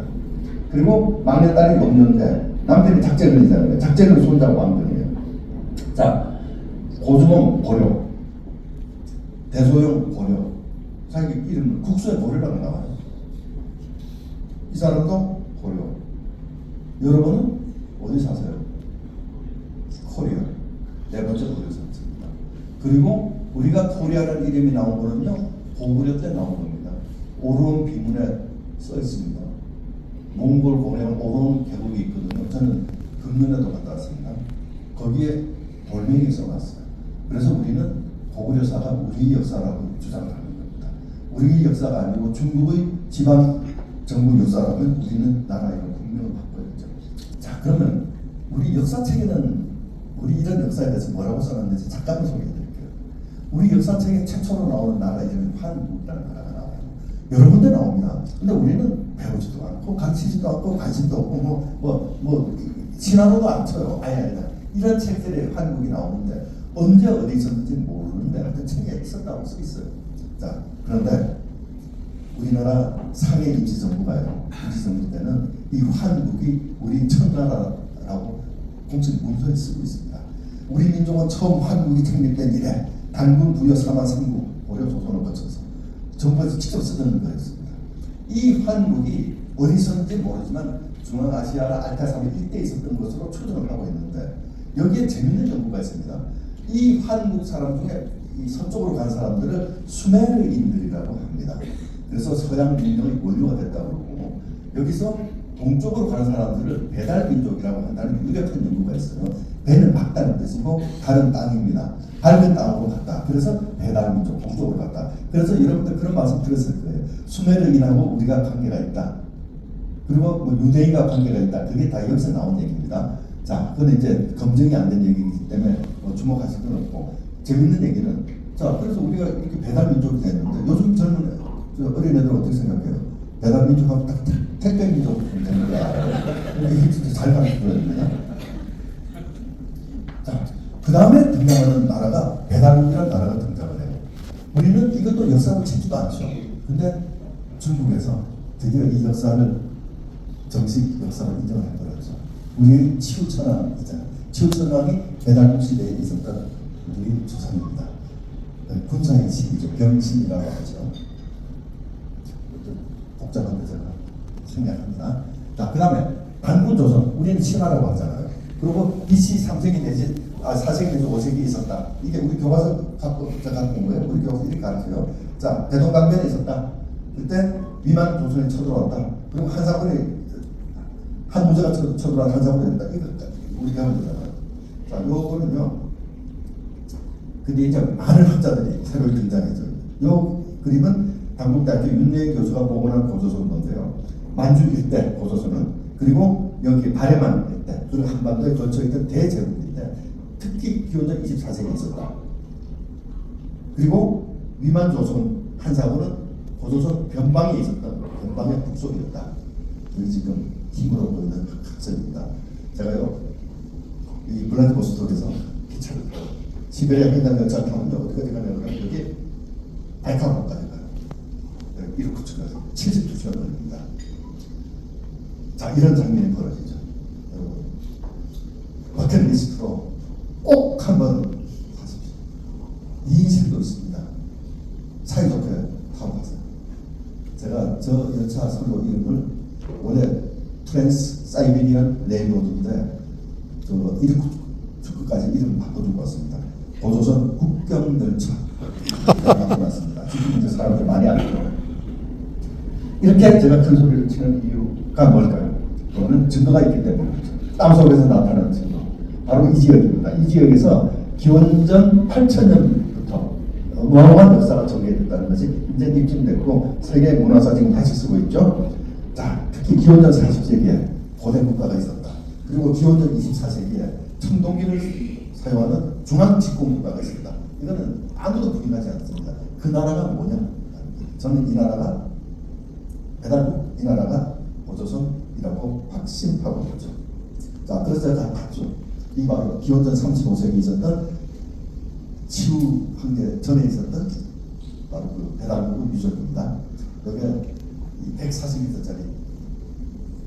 [SPEAKER 3] 그리고 막내딸이 염려인데 남편이 작제근이잖아요. 작제근 손자가 왕건이에요. 자, 고주몽 고려, 대소영 고려, 자기 이름은 국수의 고려라고 나와요. 이 사람도 고려. 여러분은 어디 사세요? 코리아. 네 번째 고려 사입니다. 그리고 우리가 코리아라는 이름이 나온 거는요, 고구려 때 나온 겁니다. 오르온 비문에 써 있습니다. 몽골 고령 오르온 계곡이 있거든요. 저는 금년에도 갔다 왔습니다. 거기에 돌멩이 써놨어요. 그래서 우리는 고구려사가 우리 역사라고 주장을 하는 겁니다. 우리 역사가 아니고 중국의 지방 정부 역사라면 우리는 나라 이름 국명을 바꿔야죠. 자, 그러면 우리 역사책에는 우리 이런 역사에 대해서 뭐라고 써놨는지 잠깐만 소개해드릴게요. 우리 역사책에 최초로 나오는 나라 이름이 한국이라는 나라가 나와요. 여러 군데 나옵니다. 근데 우리는 배우지도 않고 가르치지도 않고 관심도 없고 신화로도 안 쳐요. 아예 이런 책들이 한국이 나오는데 언제 어디 있었는지 모르는데 하여튼 책에 있었다고 써 있어요. 자, 그런데 우리나라 상해 임시정부가요. 임시정부 때는 이 한국이 우리 청나라라고 공식 문서에 쓰고 있습니다. 우리 민족은 처음 한국이 창립된 이래 단군 부여 사만 삼국 고려 조선을 거쳐서 정부에서 직접 쓰던 거였습니다. 이 한국이 어디 있었는지 모르지만 중앙아시아나 알타산맥 일대에 있었던 것으로 추정을 하고 있는데 여기에 재밌는 연구가 있습니다. 이 한국 사람 중에 이 서쪽으로 간 사람들을 수메르인들이라고 합니다. 그래서 서양 민족의 원료가 됐다고 그러고 여기서 동쪽으로 가는 사람들을 배달민족이라고 한다는 유력한 연구가 있어요. 배는 박다는 뜻이고 다른 땅입니다. 밝은 땅으로 갔다. 그래서 배달민족 동쪽으로 갔다. 그래서 여러분들 그런 말씀 들었을 거예요. 수메르인하고 우리가 관계가 있다. 그리고 뭐 유대인과 관계가 있다. 그게 다 여기서 나온 얘기입니다. 자, 그건 이제 검증이 안 된 얘기이기 때문에 주목하실 건 없고 재밌는 얘기는 자, 그래서 우리가 이렇게 배달민족이 됐는데 요즘 젊은 어린애들 어떻게 생각해요? 배달민족하고 딱 택배민족 되는 거야. 이게 진짜 잘 가르쳐줘야 됩니다. 자, 그 다음에 등장하는 나라가 배달민이라는 나라가 등장을 해요. 우리는 이것도 역사를 찾지도 않죠. 근데 중국에서 드디어 이 역사를 정식 역사를 인정을 해버렸죠. 우리 치우천왕이잖아요. 치우천왕이 배달국 시대에 있었던 우리 조상입니다. 군사의 신이죠. 병신이라고 하죠. 복잡한데 제가 생략합니다. 자, 그 다음에 단군 조선, 우리는 신화라고 하잖아요. 그리고 BC 3세기 내지 4세기 내지 5세기 있었다. 이게 우리 교과서 갖고 온 거예요. 우리 교과서 이렇게 가르쳐요. 자, 대동강변에 있었다. 그때 위만 조선이 쳐들어왔다. 그리고 한사군이 한무제가 쳐들어온 한사군이 됐다. 이거 우리가 하면 되잖아요. 자, 요거는요. 근데 이제 많은 학자들이 새로 등장했죠. 요 그림은 당국대학교 윤례 교수가 복원한 고조선도인데요. 만주 일대 고조선은 그리고 여기 바레만 일대 그리고 한반도에 거쳐있던 대제국인데 특히 기원전 24세기에 있었다. 그리고 위만조선 한사군은 고조선 변방에 있었던 변방의 북속이었다. 여기 지금 힘으로 보이는 학설입니다. 제가요 이 블라디보스톡에서 기차를 시베리아 횡단 열차를 타면 어디까지 가냐면 여기 바이칼호까지 가요. 튀어버립니다. 자, 이런 장면이 벌어지죠. 여러분, 버킷리스트로 꼭 한번 하십시오. 이 인생도 있습니다. 사이좋게 타고 가세요. 제가 저 열차 선로 이름을 원래 트랜스 사이베리안 레일로드인데 그 이르쿠츠크까지 이름 바꿔주고 왔습니다. 고조선 국경 열차 바꿔놨습니다. 지금 이제 사람들 많이 알죠. 이렇게 제가 큰 소리를 치는 이유가 뭘까요? 그거는 증거가 있기 때문이죠. 땅속에서 나타나는 증거. 바로 이 지역입니다. 이 지역에서 기원전 8000년부터 어마어마한 역사가 전개됐다는 것이 이제 입증됐고 세계 문화사 지금 다시 쓰고 있죠. 자, 특히 기원전 40세기에 고대 국가가 있었다. 그리고 기원전 24세기에 청동기를 사용하는 중앙 집권 국가가 있었다. 이거는 아무도 부인하지 않습니다. 그 나라가 뭐냐? 저는 이 나라가 배달국, 이 나라가 고조선이라고 확신하고 있죠. 자, 그래서 제가 봤죠. 이 바로 기원전 35세기 있었던 치우 황제 전에 있었던 바로 그 배달국 유적입니다. 여기에 140m짜리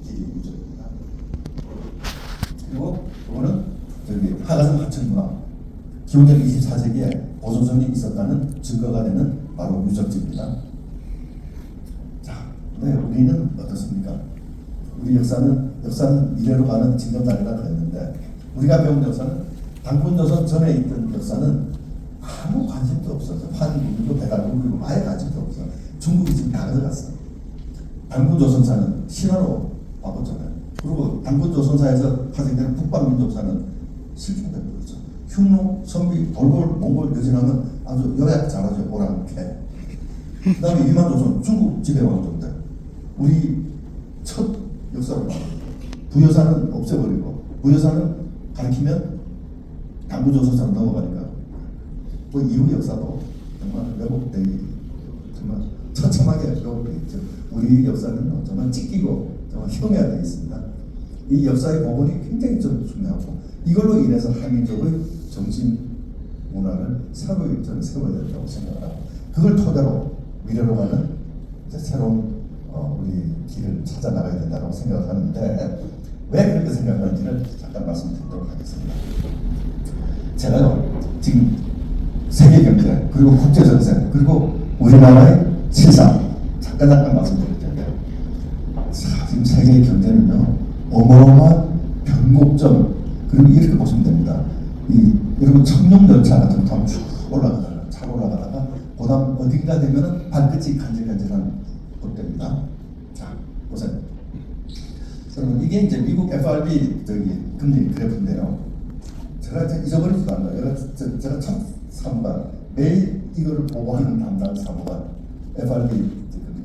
[SPEAKER 3] 길이 유적입니다. 그리고 이거는 저기 하가성 하천문화 기원전 24세기에 고조선이 있었다는 증거가 되는 바로 유적지입니다. 자, 네, 우리는 어떻습니까? 우리 역사는 미래로 가는 징검다리가 됐는데 우리가 배운 역사는 당군조선 전에 있던 역사는 아무 관심도 없었어. 한국도 배달국이고 아예 관심도 없어. 중국이 지금 다 가져갔어. 당군조선사는 신화로 바꿨잖아요. 그리고 당군조선사에서 파생되는 북방민족사는 실종돼버렸죠. 흉노, 선비, 돌골, 몽골, 여진왕은 아주 요약 잘하죠. 오랑캐. 그 다음에 위만조선, 중국 지배왕조인데 우리 첫 역사로 부여사는 없애버리고 부여사는 가리키면 당군조선사로 넘어가니까 그 이후 역사도 정말 왜곡되기 정말 처참하게 왜곡되어 있죠. 우리 역사는 정말 찢기고 정말 흉해되어 있습니다. 이 역사의 복원이 굉장히 좀 중요하고 이걸로 인해서 한민족의 정신 문화를 새로이 저는 세워야 된다고 생각을 하고 그걸 토대로 미래로 가는 이제 새로운 우리 길을 찾아 나가야 된다고 생각하는데 왜 그렇게 생각하는지를 잠깐 말씀드리도록 하겠습니다. 제가요 지금 세계 경제 그리고 국제 정세 그리고 우리나라의 실상 잠깐 말씀드릴 텐데 지금 세계 경제는요 어마어마한 변곡점 그리고 이렇게 보시면 됩니다. 여러분 청룡 열차 같은 거 타면 쭉 올라가다가 잘 올라가다가 그다음 어딘가 되면은 발끝이 간질간질한 곳입니다. 자 보세요. 여러분 이게 이제 미국 FRB 금리 그래프인데요. 제가 잊어버리지도 않아요. 제가 첫 사무관 매일 이거를 보고하는 담당 사무관 FRB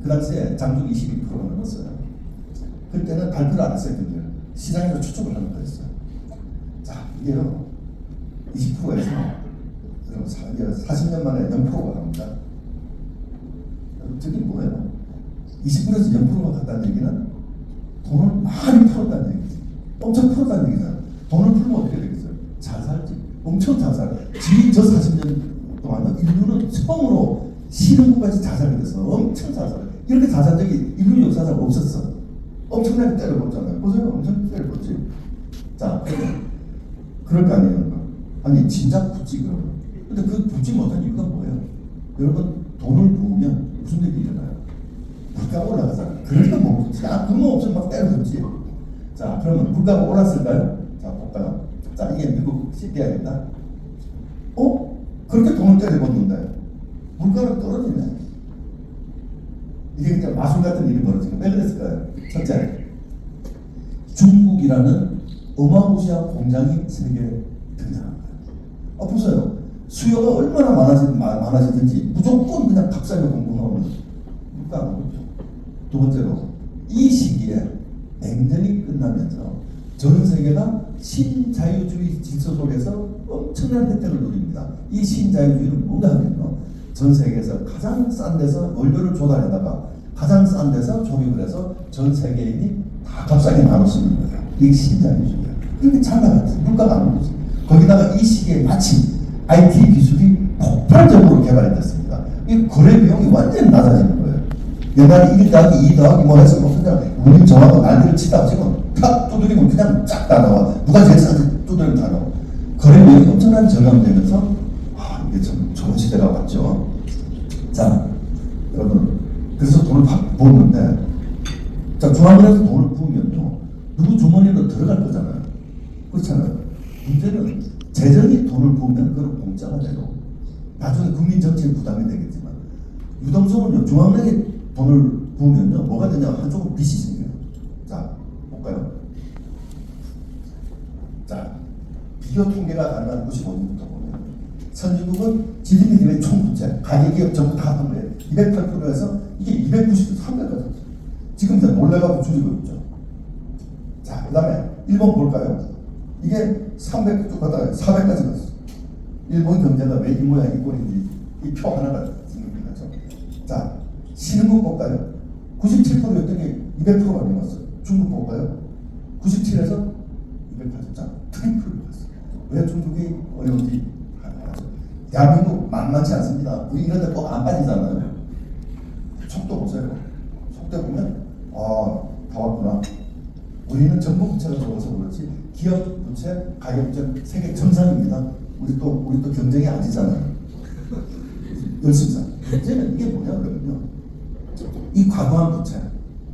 [SPEAKER 3] 그 당시에 장중 22%가 넘었어요. 그때는 발표를 안 했어요. 근데 시장에서 추측을 하는 거였어요. 자 이게요 20%에서 40년 만에 0%가 갑니다. 저게 뭐예요? 20%에서 0%가 갔다는 얘기는 돈을 많이 풀었다는 얘기지. 엄청 풀었다는 얘기잖아. 돈을 풀면 어떻게 되겠어요? 잘 살지. 엄청 잘 살아. 지금 저 40년 동안은 인류는 처음으로 신흥국까지 잘 살게 됐어. 엄청 잘 살아. 이렇게 잘 산 적이 인류 역사상 없었어. 엄청나게 때려봤잖아요. 보세요. 엄청 때려봤지. 자, 그럴 거 아니에요. 아니, 진작 붙지, 그러면. 근데 그 붙지 못한 이유가 뭐예요? 여러분, 돈을 부으면 무슨 일이 일어나요? 물가가 올라가잖아요. 그러니까 못 붙지. 그거 없으면 막 때려붙지. 자, 그러면 물가가 올랐을까요? 자, 볼까요? 자, 이게 미국 CPI입니다. 그렇게 돈을 때려봤는데 물가는 떨어지네. 이게 그냥 마술 같은 일이 벌어지고 왜 그랬을까요? 첫째, 중국이라는 어마무시한 공장이 세계에 등장한 거예요. 보세요. 수요가 얼마나 많아지든지 무조건 그냥 값싸게 공급하면 물가가 오르죠. 두 번째로, 이 시기에 냉전이 끝나면서 전 세계가 신자유주의 질서 속에서 엄청난 혜택을 누립니다. 이 신자유주의는 뭔가 하면요. 전 세계에서 가장 싼 데서 원료를 조달하다가 가장 싼 데서 조립을 해서 전 세계인이 다 값싸게 나눠 쓰는 거예요. 이게 신자유주의예요. 이렇게 잘 나갔어요. 물가가 안 오르죠. 거기다가 이 시기에 마침 IT 기술이 폭발적으로 개발이 됐습니다. 이 거래 비용이 완전히 낮아지는 거예요. 옛날에 1 더하기 2 더하기 뭐 해서 뭐 그냥 우리 정하고 난리를 치다가 지금 탁 두드리면 그냥 쫙 다 나와. 누가 제일 싸지 두드리면 다 나와. 거래량이 엄청나게 절감되면서 이게 참 좋은 시대가 왔죠. 자, 여러분, 그래서 돈을 확 부었는데, 자, 중앙은행에서 돈을 부으면요, 누구 주머니로 들어갈 거잖아요. 그렇잖아요. 문제는 재정이 돈을 부으면 그건 공짜가 돼요. 나중에 국민 정치에 부담이 되겠지만, 유동성은요, 중앙은행에 돈을 부으면요, 뭐가 되냐면 한쪽은 빚이 생겨요. 자, 볼까요? 자, 비교 통계가 가능한 95년부터 보면, 선진국은 GDP 대비 총부채, 가계기업 전부 다 합한 거예요. 208%에서 이게 290에서 300까지. 지금 이제 놀래가지고 줄이고 있죠. 자, 그 다음에 일본 볼까요? 이게 300 쭉 가다가 400까지 갔어. 일본 경제가 왜 이 모양 이 꼴인지 이 표 하나가 생깁니다. 자, 신흥국 볼까요? 97%였던 게 200%가 넘었어요. 중국 볼까요? 97에서 280자, 트리플을 갔어요. 왜 중국이 어려운지 알죠. 대한민국 만만치 않습니다. 우리 이런 데 꼭 안 빠지잖아요. 속도 보세요. 속도 보면 다 왔구나. 우리는 정부 부채가 적어서 그렇지 기업 부채, 가계 부채 세계 정상입니다. 우리 또 경쟁이 아니잖아요. 열심히 사. 문제는 이게 뭐냐 그러면요. 이 과도한 부채,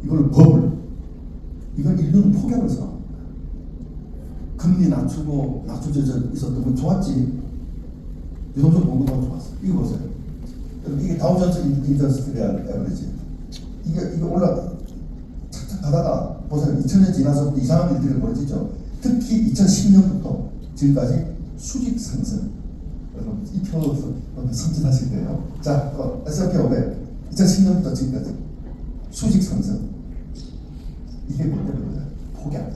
[SPEAKER 3] 이걸 버블, 이걸 인류는 폭약을 써. 금리 낮춰져 있었던 건 좋았지. 유동성 공급하고 좋았어. 이거 보세요. 이게 다우존스 인더스트리얼 에버리지. 이게 착착 가다가 보세요. 2000년 지나서부터 이상한 일들이 벌어지죠. 특히 2010년부터 지금까지 수직 상승. 여러분 이 표 선진하실 거예요. 자, S&P 500 2010년부터 지금까지 수직 상승. 이게 뭐 때문에 폭약.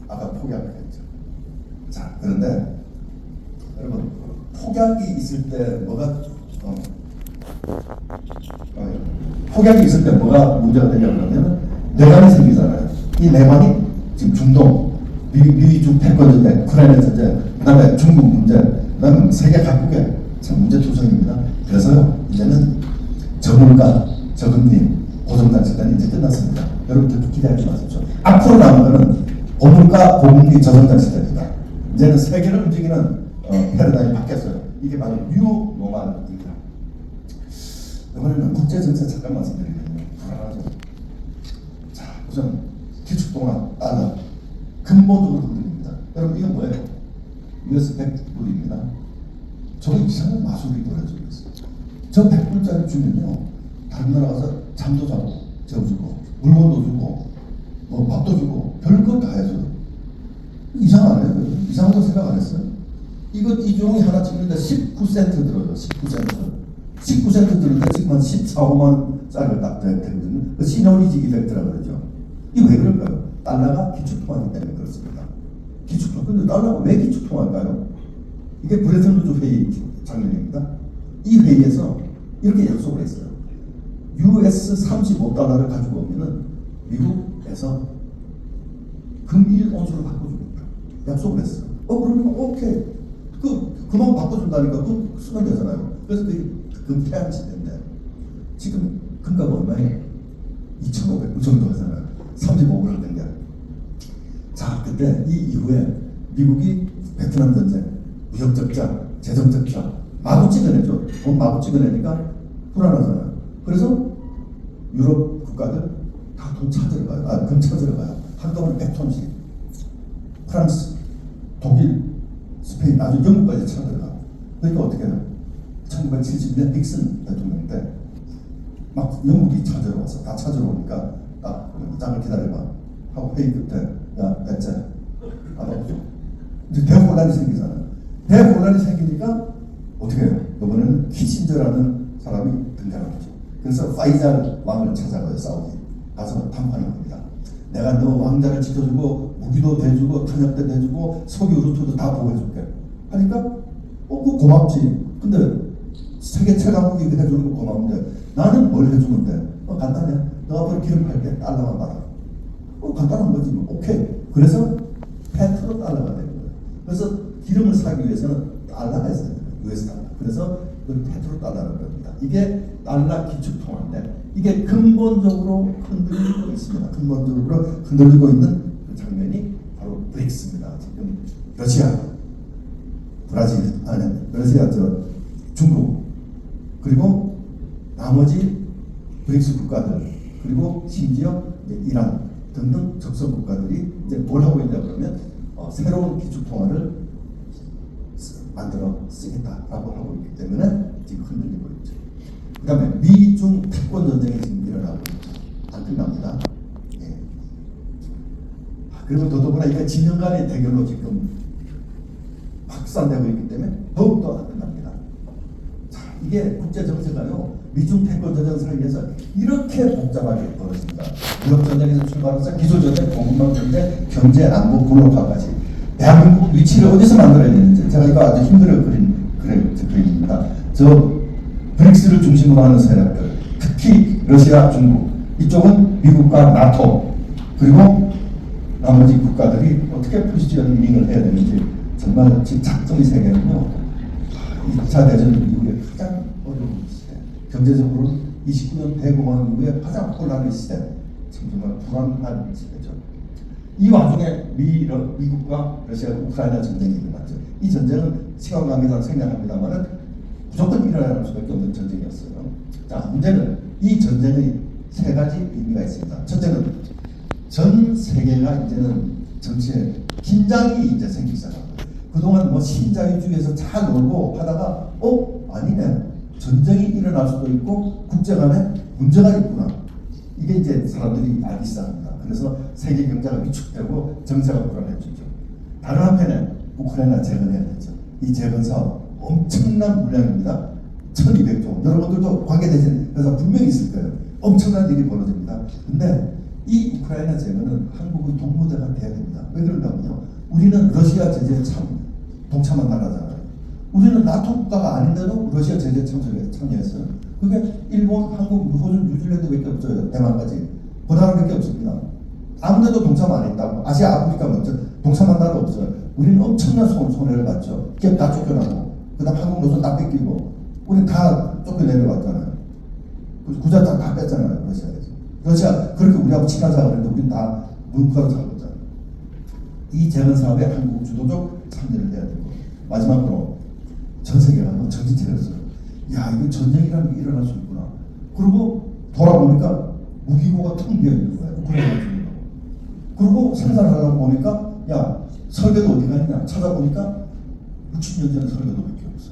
[SPEAKER 3] 아까 폭약을 했죠. 자, 그런데 여러분 폭약이 있을 때 뭐가 폭약이 있을 때 뭐가 문제가 되냐 그러면 내관이 생기잖아요. 이 내관이 지금 중동, 미중 패권전쟁, 우크라이나 전쟁, 그다음에 중국 문제, 그다음에 세계 각국의 참 문제투성입니다. 그래서요 이제는 저물가, 저금리, 고정단 시간이 이제 끝났습니다. 여러분들 기대하지 마십시오. 앞으로 남은 거는 고물가, 고금리, 저정단 시대입니다. 이제는 세계를 움직이는 패러다임이 바뀌었어요. 이게 바로 뉴노멀입니다. 이번에는 국제정세 잠깐 말씀드리겠습니다. 불안하죠. 자, 우선 기축통화 달러 근본적으로 흔들립니다. 여러분 이건 뭐예요? US 100불입니다. 저거 이상한 마술이 벌어지고 있어요. 저 100불짜리 주면요 다른 나라 가서 잠도 자고 재워주고 물건도 주고 뭐 밥도 주고 별걸 다 해줘요. 이상하네요. 이상한 거 생각 안 했어요? 이 종이 하나 찍는데 19센트 들어요. 19센트 들는데 지금 한 14, 5만 짜리가 딱 되거든요. 그 시너리지 이펙트라고 그러죠. 이게 왜 그럴까요? 달러가 기축통화이기 때문에 그렇습니다. 기축통화. 근데 달러가 왜 기축통화일까요? 이게 브레튼우드 회의 장면입니다. 이 회의에서 이렇게 약속을 했어요. US 35달러를 가지고 오면은 미국에서 금일 온수를 바꿔줍니다. 약속을 했어요. 그러면 오케이. 그만 바꿔준다니까 그 쓰면 되잖아요. 그래서 그 태양 시대인데 지금 금가가 얼마예요? 2,500불 정도 하잖아요. 35불 하던 게. 자, 근데 이 이후에 미국이 베트남 전쟁, 무역 적자, 재정 적자 마구 찍어내죠. 돈 마구 찍어내니까 불안하잖아요. 그래서 유럽 국가들 다 돈 찾으러 가요. 금 찾으러 가요. 한꺼번에 100톤씩. 프랑스, 독일, 스페인, 나중에 영국까지 찾아들어가. 그러니까 어떻게 해요? 1970년 닉슨 대통령 때 막 영국이 찾으러 와서 다 찾으러 오니까 잠깐 기다려봐 하고 회의 끝에 야 냈지? 알아보죠. 이제 대혼란이 생기잖아요. 대혼란이 생기니까 어떻게 해요? 이번에는 키신저라는 사람이 등장하죠. 그래서 파이잘 왕을 찾아가요. 사우디 가서談判을 합니다. 내가 너 왕자를 지켜주고 무기도 대주고 탄약도 대주고 석유 루트도 다 보호해줄게 하니까 그거 고맙지. 근데 세계 최강국이 해주는 거 고마운데 나는 뭘 해주는데 간단해. 너 앞으로 기름 팔 때 달러만 받아. 간단한 거지 뭐. 오케이. 그래서 페트로 달러가 되는 거예요. 그래서 기름을 사기 위해서는 달러가 있어야 돼요. US 달러. 그래서 페트로달러라고 합니다. 이게 달러 기축통화인데 이게 근본적으로 흔들리고 있습니다. 근본적으로 흔들리고 있는 그 장면이 바로 브릭스입니다. 지금 러시아, 브라질, 러시아, 중국, 그리고 나머지 브릭스 국가들, 그리고 심지어 이란 등등 적성 국가들이 이제 뭘 하고 있냐 그러면 새로운 기축통화를 만들어 쓰겠다라고 하고 있기 때문에 지금 흔들리고 있죠. 그 다음에 미중 패권 전쟁이 지금 일어나고 있죠. 안 끝납니다. 예. 그리고 더더구나 이게 진영 간의 대결로 지금 확산되고 있기 때문에 더욱더 안 끝납니다. 자, 이게 국제 정세가요. 미중 패권 전쟁 사이에서 이렇게 복잡하게 벌어집니다. 무역 전쟁에서 출발해서 기술 전쟁, 공급망 전쟁, 경제 안보 군호화까지 대한민국 위치를 어디서 만들어야 되는지 제가 이거 아주 힘들어 그린 그림입니다. 저 브릭스를 중심으로 하는 세력들, 특히 러시아, 중국, 이쪽은 미국과 나토, 그리고 나머지 국가들이 어떻게 포지셔닝을 해야 되는지 정말 지금 작동의 세계는요. 2차 대전 이후에 가장 어려운 시대, 경제적으로 29년 대공황 이후에 가장 혼란의 시대, 정말 불안한 시대죠. 이 와중에 미국과 러시아, 우크라이나 전쟁이 일어났죠. 이 전쟁은 시간 관계상 생략합니다만은 무조건 일어날 수밖에 없는 전쟁이었어요. 자, 문제는 이 전쟁의 세 가지 의미가 있습니다. 첫째는 전 세계가 이제는 정치에 긴장이 이제 생기기 시작합니다. 그동안 뭐 신자유주의에서 잘 놀고 하다가 아니네, 전쟁이 일어날 수도 있고 국제 간에 문제가 있구나. 이게 이제 사람들이 알기 시작합니다. 그래서 세계 경제가 위축되고 정세가 불안해지죠. 다른 한편에 우크라이나 재건해야 되죠. 이 재건 사업 엄청난 물량입니다. 1200조. 여러분들도 관계되신 회사 분명히 있을 거예요. 엄청난 일이 벌어집니다. 근데 이 우크라이나 재건은 한국의 동무대가 돼야 됩니다. 왜 그런가면요. 우리는 러시아 제재에 동참한 나라잖아요. 우리는 나토 국가가 아닌데도 러시아 제재 참여했어요. 그게 일본, 한국, 호주, 뉴질랜드밖에 없어요. 대만까지. 그 나라밖에 없습니다. 아무데도 동참 안 했다고. 아시아, 아프리카 먼저 동참한 나라 없어요. 우리는 엄청난 손해를 봤죠. 기업 다 쫓겨나고, 그 다음 한국 노선 다 뺏기고, 우리는 다 쫓겨내려왔잖아요. 구자 다 뺐잖아요. 러시아에서. 러시아 그렇게 우리하고 친하자 그랬는데 우리는 다 문과로 살고 있잖아요. 이 재건 사업에 한국 주도적 참여를 해야 되고, 마지막으로 전 세계가 뭐 정신 차렸어요. 야, 이거 전쟁이라는 게 일어날 수 있구나. 그리고 돌아보니까 무기고가 텅 비어 있는 거예요. 우크라이나 중에. 그리고 생산하려고 보니까 야, 설계도 어디가 있냐 찾아보니까 60년 전 설계도밖에 없어.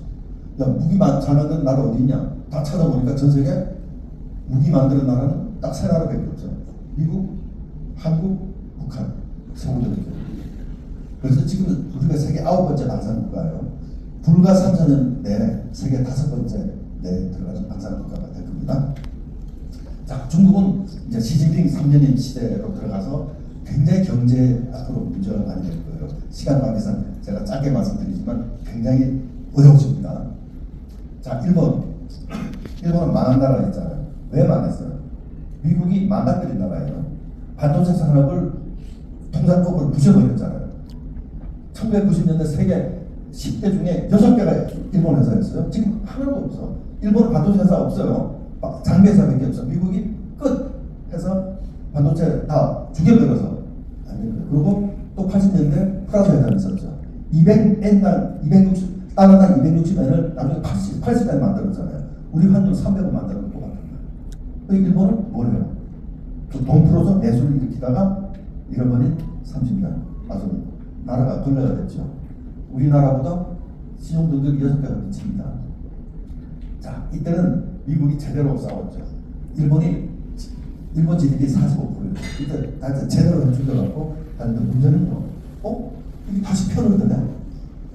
[SPEAKER 3] 야, 무기 잘 만드는 나라 어디 있냐 다 찾아보니까 전 세계 무기 만드는 나라는 딱 세 나라밖에 없어요. 미국, 한국, 북한 세 군데밖에 없어요. 그래서 지금 우리가 세계 9번째 방산국가예요. 불과 3, 4년 내에 세계 5번째 내에 들어가는 방산국가가 될 겁니다. 자, 중국은 이제 시진핑 3년임 시대로 들어가서 굉장히 경제 앞으로 문제가 많이 될 거예요. 시간 관계상 제가 짧게 말씀드리지만 굉장히 어려워집니다. 자, 일본은 망한 나라 있잖아요. 왜 망했어요? 미국이 망가뜨린 나라예요. 반도체 산업을 통상적으로 부셔버렸잖아요. 1990년대 세계 10대 중에 6개가 일본 회사였어요. 지금 하나도 없어. 일본은 반도체 회사 없어요. 장비 회사밖에 없어. 미국이 끝 해서 반도체 다 죽여버려서. 그리고 또 80년대 프랑스 회사가 있었죠. 200엔당 260달러당 260엔을 나중에 80엔 만들었잖아요. 우리 환율 300원 만드는 거 똑같은 거예요. 일본은 뭘 해요? 돈 풀어서 내수를 일으키다가 잃어버린 30년. 아주 나라가 걸레가 됐죠. 우리나라보다 신용등급이 6배가 미칩니다. 자, 이때는 미국이 제대로 싸웠죠. 일본 GDP 45%예요. 이때 다시 제대로 해주려고 하는데 문제는요. 이게 다시 편을 드네.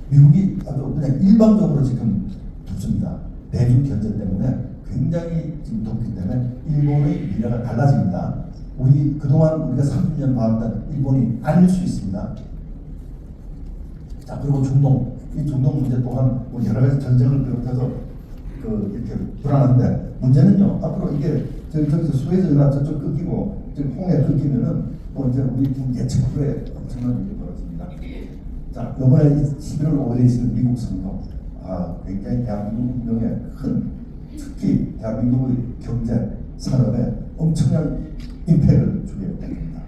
[SPEAKER 3] 미국이 아주 그냥 일방적으로 지금 돕습니다. 대중 견제 때문에 굉장히 지금 돕기 때문에 일본의 미래가 달라집니다. 그동안 우리가 30년 봐왔던 일본이 아닐 수 있습니다. 자, 그리고 중동. 이 중동 문제 또한 뭐 여러 가지 전쟁을 비롯해서 이렇게 불안한데 문제는요. 앞으로 이게 저기서 수에즈나 저쪽 끊기고 홍해 끊기면은 뭐 이제 우리 예측 후에 엄청난 일이 벌어집니다. 자, 이번에 11월 5일에 있을 미국 선거 굉장히 대한민국 운명에 큰, 특히 대한민국의 경제, 산업에 엄청난 임팩트를 주게 됩니다.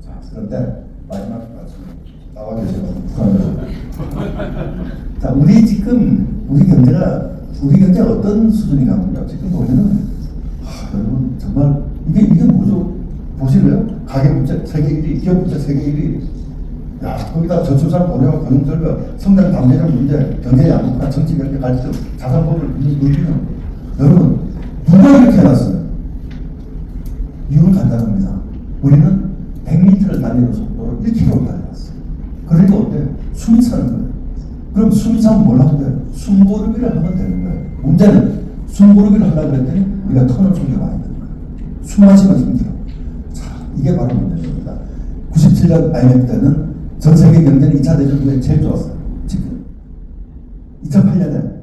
[SPEAKER 3] 자, 그런데 마지막 말씀 나와 계셔서 자, 우리 경제가 어떤 수준이냐면요. 지금 보면은 여러분 정말 이게 뭐죠? 보실래요? 가계부채 세계 1위, 기업부채 세계 1위. 야, 거기다 저출산 고령 고용절벽, 성장 담대적 문제, 경제 양극화, 정치 경제 갈등, 자산법을 누리는 여러분 누가 이렇게 해놨어요? 이유는 간단합니다. 우리는 100m를 달리는 속도로 1km를 달려왔어요. 그러니까 어때요? 숨이 차는 거예요. 그럼 숨이 차면 뭘 하면 돼요? 숨고르기를 하면 되는 거예요. 문제는 숨고르기를 하려고 그랬더니 우리가 턴을 속여 많이 되는 거예요. 숨 마시면 힘들어. 자, 이게 바로 문제입니다. 97년 IMF 때는 전 세계 경제는 2차 대전 후에 제일 좋았어요. 지금 2008년에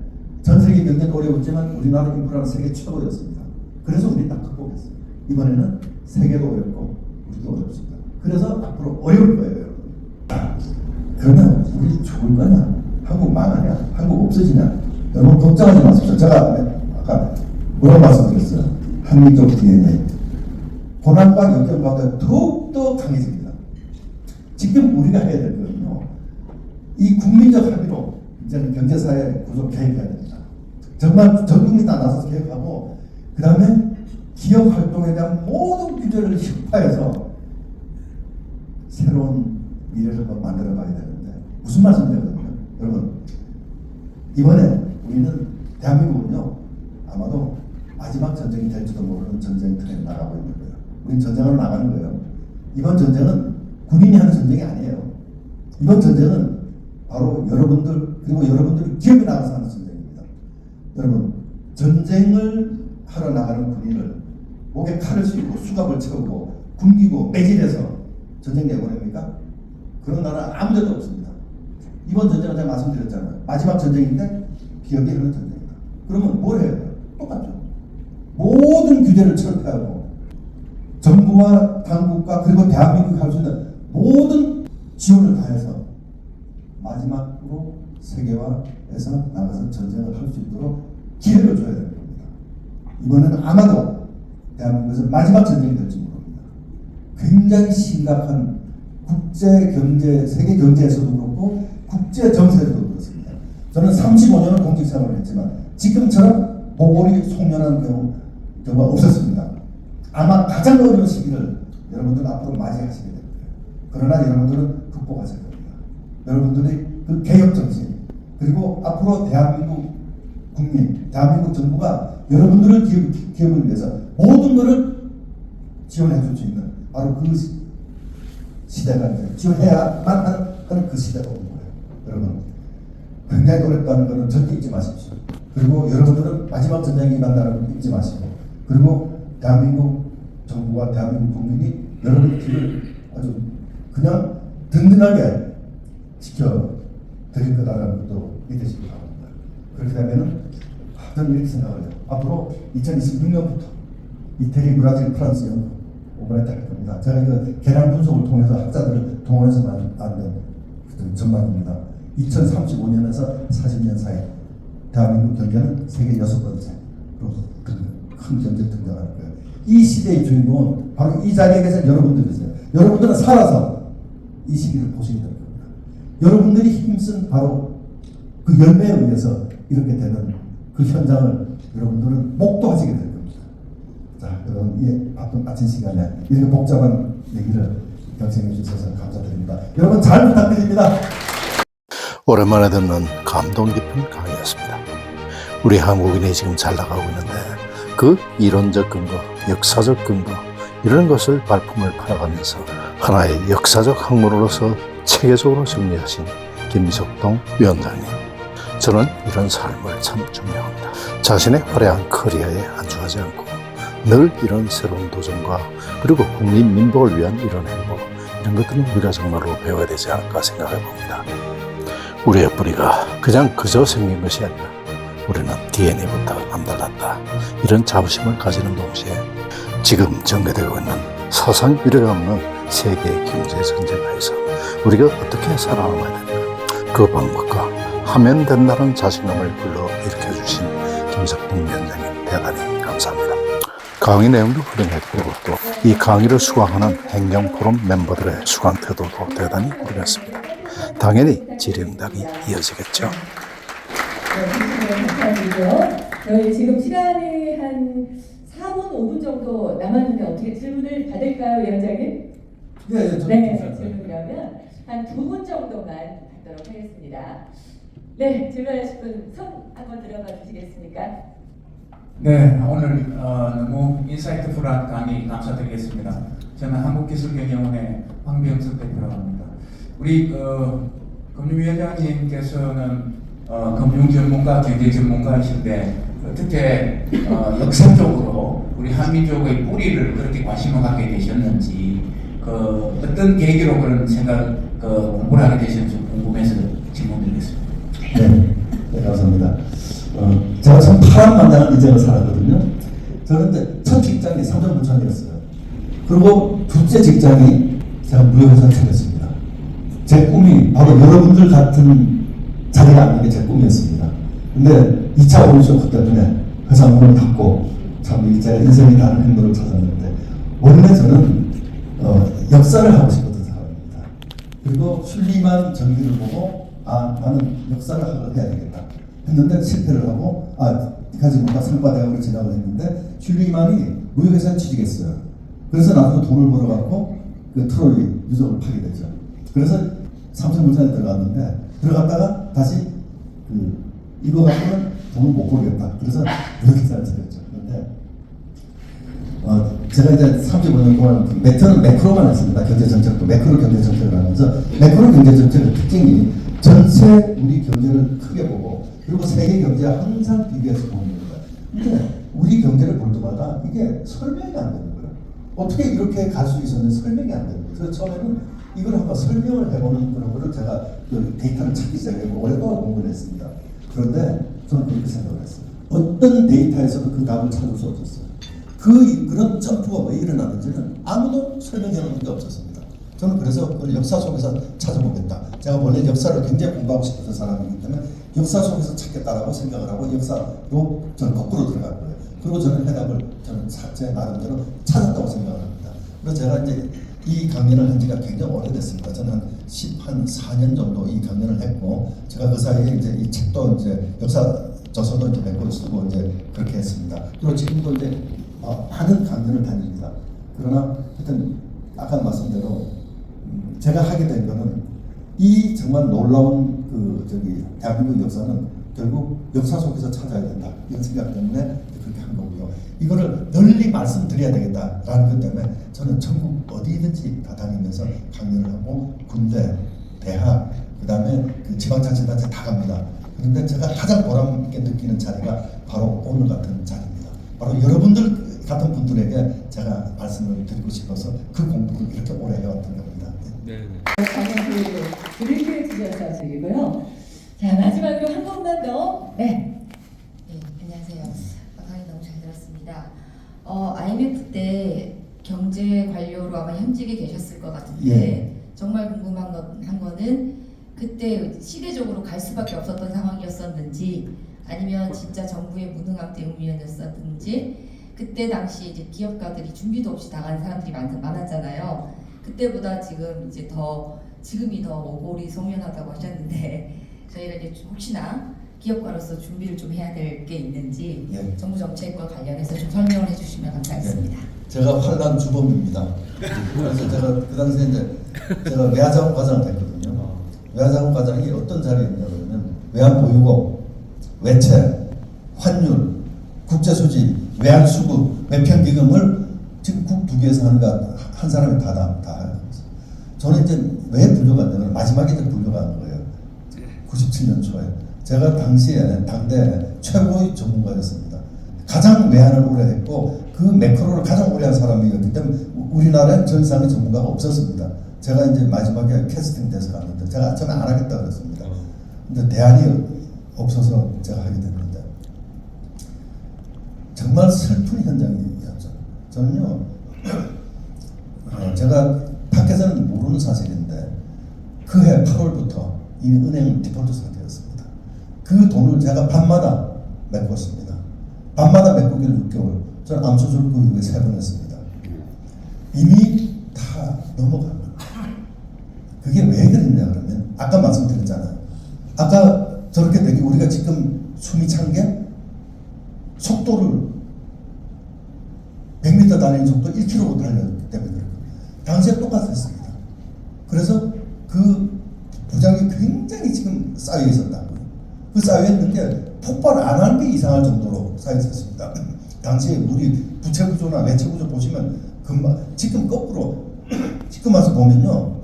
[SPEAKER 3] 전 세계 경제는 어려웠지만 우리나라 인프라는 세계 최고였습니다. 그래서 우리 딱 극복했어요. 이번에는 세계도 어렵고 우리도 어렵습니다. 그래서 앞으로 어려울 거예요, 여러분. 그러면 우리 죽을 거냐? 한국 망하냐? 한국 없어지냐? 여러분 걱정하지 마십시오. 제가 아까 뭐라고 말씀드렸어요? 한민족 DNA. 고난과 역경과 더욱더 강해집니다. 지금 우리가 해야 될 거는요, 이 국민적 합의로 이제는 경제사회 구조 개혁해야 됩니다. 정말 전 국민 다 나서서 개혁하고, 그 다음에 기업 활동에 대한 모든 규제를 혁파해서 새로운 미래를 만들어 가야 되는데, 무슨 말씀드리거든요? 여러분, 이번에 우리는 대한민국은요, 아마도 마지막 전쟁이 될지도 모르는 전쟁 틀에 나가고 있는 거예요. 우리는 전쟁으로 나가는 거예요. 이번 전쟁은 군인이 하는 전쟁이 아니에요. 이번 전쟁은 바로 여러분들, 그리고 여러분들이 기업에 나가서 하는 전쟁입니다. 여러분, 전쟁을 하러 나가는 군인을 목에 칼을 씌우고 수갑을 채우고 굶기고 매질해서 전쟁 내보냅니까? 그런 나라 아무 데도 없습니다. 이번 전쟁은 제가 말씀드렸잖아요. 마지막 전쟁인데 기업이 하는 전쟁이다. 그러면 뭘 해야 돼요? 똑같죠. 모든 규제를 철폐하고 정부와 당국과 그리고 대한민국이 할 수 있는 모든 지원을 다해서 마지막으로 세계화에서 나가서 전쟁을 할 수 있도록 기회를 줘야 되는 겁니다. 이번에는 아마도 대한민국에서 마지막 전쟁이 될지 모릅니다. 굉장히 심각한 국제 경제, 세계 경제에서도 그렇고 국제 정세에서도 그렇습니다. 저는 35년을 공직 생활을 했지만 지금처럼 보궐이 송년한 경우가 없었습니다. 아마 가장 어려운 시기를 여러분들 앞으로 맞이하시게 됩니다. 그러나 여러분들은 극복하실 겁니다. 여러분들이 그 개혁 정신, 그리고 앞으로 대한민국 국민, 대한민국 정부가 여러분들의 기업을 위해서 모든 것을 지원해 줄 수 있는 바로 그 시대가 이제 지원해야만 하는 그 시대가 온 거예요. 여러분, 굉장히 어렵다는 것은 절대 잊지 마십시오. 그리고 여러분들은 마지막 전쟁이 간다는 걸 잊지 마시고, 그리고 대한민국 정부와 대한민국 국민이 여러분의 길을 아주 그냥 든든하게 지켜드릴 거다라는 것도 믿으시기 바랍니다. 그렇게 되면은 저는 이렇게 생각을 해요. 앞으로 2026년부터 이태리, 브라질, 프랑스, 영국 오버레트 할 겁니다. 제가 이거 계량 분석을 통해서 학자들을 동원해서 만든 전망입니다. 2035년에서 40년 사이 대한민국 경제는 세계 6번째로 큰 경제 등장할 거예요. 이 시대의 주인공은 바로 이 자리에 계신 여러분들이세요. 여러분들은 살아서 이 시기를 보시게 될 겁니다. 여러분들이 힘쓴 바로 그 열매에 의해서 이렇게 되는 그 현장을 여러분들은 목도하시게 될 겁니다. 자, 여러분, 이 바쁜 아침 시간에 이렇게 복잡한 얘기를 경청해 주셔서 감사드립니다. 여러분 잘 부탁드립니다.
[SPEAKER 1] 오랜만에 듣는 감동 깊은 강의였습니다. 우리 한국인이 지금 잘 나가고 있는데 그 이론적 근거, 역사적 근거 이런 것을 발품을 팔아가면서 하나의 역사적 학문으로서 체계적으로 정리하신 김미석동 위원장님, 저는 이런 삶을 참 존경합니다. 자신의 화려한 커리어에 안주하지 않고 늘 이런 새로운 도전과 그리고 국민 민복을 위한 이런 행보, 이런 것들은 우리가 정말로 배워야 되지 않을까 생각해 봅니다. 우리의 뿌리가 그저 생긴 것이 아니라 우리는 DNA부터 남달랐다, 이런 자부심을 가지는 동시에 지금 전개되고 있는 사상 유례가 없는 세계 경제 전쟁하에서 우리가 어떻게 살아남아야 되는가, 그 방법과 하면 된다는 자신감을 불러일으켜 주신 김석동 위원장님 대단히 감사합니다. 강의 내용도 훌륭했고 또 이 강의를 수강하는 행정포럼 멤버들의 수강 태도도 대단히 훌륭했습니다. 당연히 질의응답이 이어지겠죠.
[SPEAKER 4] 네, 감사드리고요. 저희 지금 시간이 한 4분, 5분 정도 남았는데 어떻게 질문을 받을까요, 위원장님? 네, 질문 그러면 한 2분 정도만 받도록 하겠습니다. 네, 질문하실 분 손 한번 들어봐 주시겠습니까?
[SPEAKER 5] 네, 오늘 너무 인사이트풀한 강의 감사드리겠습니다. 저는 한국기술경영원의 황병석 대표라고 합니다. 우리 금융위원장님께서는 금융 전문가, 경제 전문가이신데 어떻게 역사적으로 우리 한민족의 뿌리를 그렇게 관심을 갖게 되셨는지 어떤 계기로 그런 생각 공부를 하게 되셨는지 궁금해서 질문드리겠습니다.
[SPEAKER 3] 네, 감사합니다. 제가 참 파란만장한 인생을 살았거든요. 저는 이제 첫 직장이 삼성물산이었어요. 그리고 둘째 직장이 제가 무역회사를 차렸습니다. 제 꿈이 바로 여러분들 같은 자리에 앉는 게 제 꿈이었습니다. 근데 2차 오디션 때문에 회사 문을 닫고 참 제 인생이 다른 행보를 찾았는데 원래 저는 역사를 하고 싶었던 사람입니다. 그리고 슐리만 전기를 보고 나는 역사를 해야 되겠다 했는데 실패를 하고 가지 못한 상과대학으로 진학을 했는데 슐리만이 무역회사에 취직했어요. 그래서 나도 돈을 벌어갖고 그 트로이 유적을 파게 되죠. 그래서 삼성물산에 들어갔는데 들어갔다가 다시 이거 갖고는 돈을 못 벌겠다. 그래서 무역회사를 차렸죠. 그런데 제가 이제 35년 동안 저는 매크로만 했습니다. 경제정책도 매크로 경제정책을 하면서 매크로 경제정책의 특징이 전체 우리 경제를 크게 보고 그리고 세계 경제와 항상 비교해서 보는 겁니다. 근데 우리 경제를 볼 때마다 이게 설명이 안 되는 거예요. 어떻게 이렇게 갈 수 있었는지 설명이 안 되는 거예요. 그래서 처음에는 이걸 한번 설명을 해보는 그런 거를 제가 데이터를 찾기 시작했고 오랫동안 공부를 했습니다. 그런데 저는 그렇게 생각을 했어요. 어떤 데이터에서도 그 답을 찾을 수 없었어요. 그런 점프가 왜 일어나는지는 아무도 설명해 놓은 게 없었습니다. 저는 그래서 그걸 역사 속에서 찾아보겠다. 제가 원래 역사를 굉장히 공부하고 싶었던 사람이기 때문에 역사 속에서 찾겠다라고 생각을 하고 역사로 저는 거꾸로 들어갈 거예요. 그리고 저는 해답을 저는 제 나름대로 찾았다고 생각을 합니다. 그래서 제가 이제 이 강연을 한 지가 굉장히 오래됐습니다. 저는 한 4년 정도 이 강연을 했고 제가 그 사이에 이제 이 책도 이제 역사 저서도 이제 몇 권 쓰고 이제 그렇게 했습니다. 그리고 지금도 이제 많은 강연을 다닙니다. 그러나 하여튼 아까 말씀대로 제가 하게 된 거는 이 정말 놀라운 대한민국 역사는 결국 역사 속에서 찾아야 된다 이런 생각 때문에 그렇게 한 거고요. 이거를 널리 말씀드려야 되겠다라는 것 때문에 저는 전국 어디든지 다 다니면서 강연을 하고 군대, 대학, 그다음에 지방자치단체 다 갑니다. 그런데 제가 가장 보람 있게 느끼는 자리가 바로 오늘 같은 자리입니다. 바로 여러분들 같은 분들에게 제가 말씀을 드리고 싶어서 그 공부를 이렇게 오래 해왔던 겁니다.
[SPEAKER 4] 네. 드리게 주셔서 드리고요. 자, 마지막으로 한 번만 더. 네.
[SPEAKER 6] 네, 안녕하세요. 강의 너무 잘 들었습니다. IMF 때 경제 관료로 아마 현직에 계셨을 것 같은데 정말 궁금한 한 거는 그때 시대적으로 갈 수밖에 없었던 상황이었었는지 아니면 진짜 정부의 무능함 때문이었었는지 그때 당시 이제 기업가들이 준비도 없이 당한 사람들이 많았잖아요. 그때보다 지금이 더 오골이 송연하다고 하셨는데 저희가 이제 혹시나 기업가로서 준비를 좀 해야 될 게 있는지 정부 정책과 관련해서 좀 설명을 해주시면 감사하겠습니다.
[SPEAKER 3] 제가 환란 주범입니다. 그래서 제가 그 당시에 이제 제가 외화자금 과장을 했거든요. 외화자금 과장이 어떤 자리였냐 그러면 외환보유고, 외채, 환율, 국제수지, 외환수급, 외평기금을 지금 국 두 개에서 한 사람이 다 하는 거예요. 저는 이제 왜 불려갔냐면 마지막에 이제 불려간 거예요. 97년 초에 제가 당시에 당대 최고의 전문가였습니다. 가장 외환을 오래 했고 그 매크로를 가장 오래 한 사람이었기 때문에 우리나라엔 저 이상의 전문가가 없었습니다. 제가 이제 마지막에 캐스팅돼서 갔는데 저는 안 하겠다 그랬습니다. 근데 대안이 없어서 제가 하게 됐는데 정말 슬픈 현장이었죠. 저는요 제가 밖에서는 모르는 사실인데 그해 8월부터 이미 은행은 디폴트 상태였습니다. 그 돈을 제가 밤마다 메꿨습니다. 밤마다 메꾸기를 6개월. 저는 암수술 그 이후에 3번 했습니다. 이미 다 넘어간 겁니다. 그게 왜 그랬냐 그러면 아까 말씀드렸잖아요. 아까 저렇게 되기 우리가 지금 숨이 찬 게 속도를 100m 달리는 속도 1km로 달렸기 때문에 그래요. 당시에 똑같았습니다. 그래서 그 부작용이 굉장히 지금 쌓여 있었다고요. 그 쌓여 있는 게 폭발을 안 하는 게 이상할 정도로 쌓여 있었습니다. 당시에 우리 부채 구조나 외채 구조 보시면 금방 지금 거꾸로 지금 와서 보면요.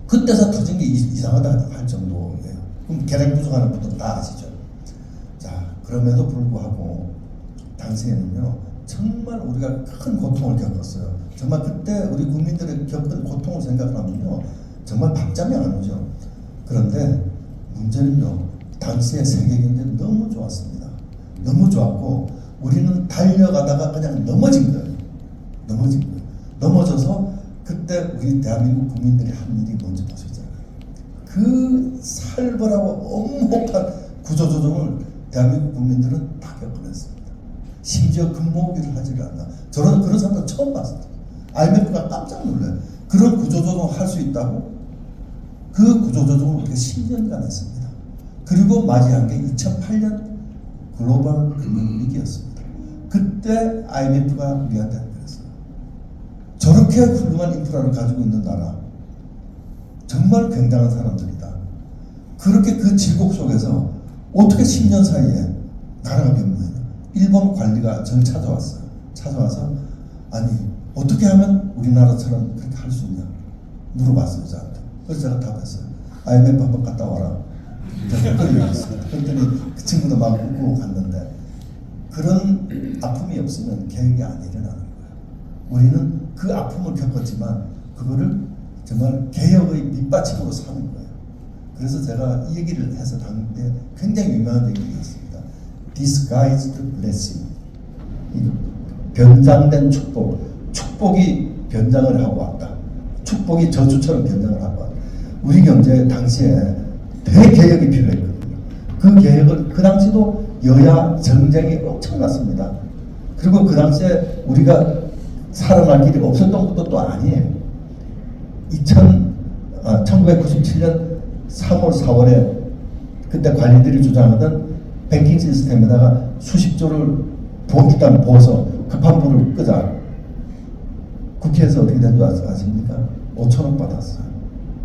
[SPEAKER 3] 그때서 터진 게 이상하다 할 정도예요. 그럼 계량 분석하는 분들 다 아시죠? 자, 그럼에도 불구하고 당시에는요. 정말 우리가 큰 고통을 겪었어요. 정말 그때 우리 국민들이 겪은 고통을 생각하면요. 정말 밤잠이 안 오죠. 그런데 문제는요. 당시의 세계 경제는 너무 좋았습니다. 너무 좋았고 우리는 달려가다가 그냥 넘어진 거예요. 넘어진 거예요. 넘어져서 그때 우리 대한민국 국민들이 한 일이 뭔지 보셨잖아요. 그 살벌하고 엄혹한 구조조정을 대한민국 국민들은 다 겪어냈습니다. 심지어 근무기를 하지를 않나. 저는 그런 사람들 처음 봤어요. IMF가 깜짝 놀라요. 그런 구조조정을 할 수 있다고? 그 구조조정을 우리가 10년간 했습니다. 그리고 맞이한 게 2008년 글로벌 금융위기였습니다. 그때 IMF가 우리한테 그랬어요. 저렇게 훌륭한 인프라를 가지고 있는 나라 정말 굉장한 사람들이다. 그렇게 그 질곡 속에서 어떻게 10년 사이에 나라가 변모해요. 일본 관리가 저를 찾아왔어요. 찾아와서 아니 어떻게 하면 우리나라처럼 그렇게 할 수 있냐 물어봤어요. 저한테. 그래서 제가 답했어요. IMF 한번 갔다 와라. 제가 그걸 얘기했습니다. 그랬더니 그 친구도 막 웃고 갔는데 그런 아픔이 없으면 계획이 안 일어나는 거예요. 우리는 그 아픔을 겪었지만 그거를 정말 개혁의 밑받침으로 사는 거예요. 그래서 제가 이 얘기를 해서 당대 굉장히 유명한 얘기였습니다. Disguised blessing. 변장된 축복. 축복이 변장을 하고 왔다. 축복이 저주처럼 변장을 하고 왔다. 우리 경제 당시에 대개혁이 필요했거든요. 그 개혁을 그 당시도 여야 정쟁이 엄청났습니다. 그리고 그 당시에 우리가 살아날 길이 없었던 것도 또 아니에요. 1997년 3월, 4월에 그때 관리들이 주장하던 뱅킹 시스템에다가 수십 조를 일단 부어서 급한 불을 끄자. 국회에서 어떻게 된 줄 아십니까? 5천억 받았어요.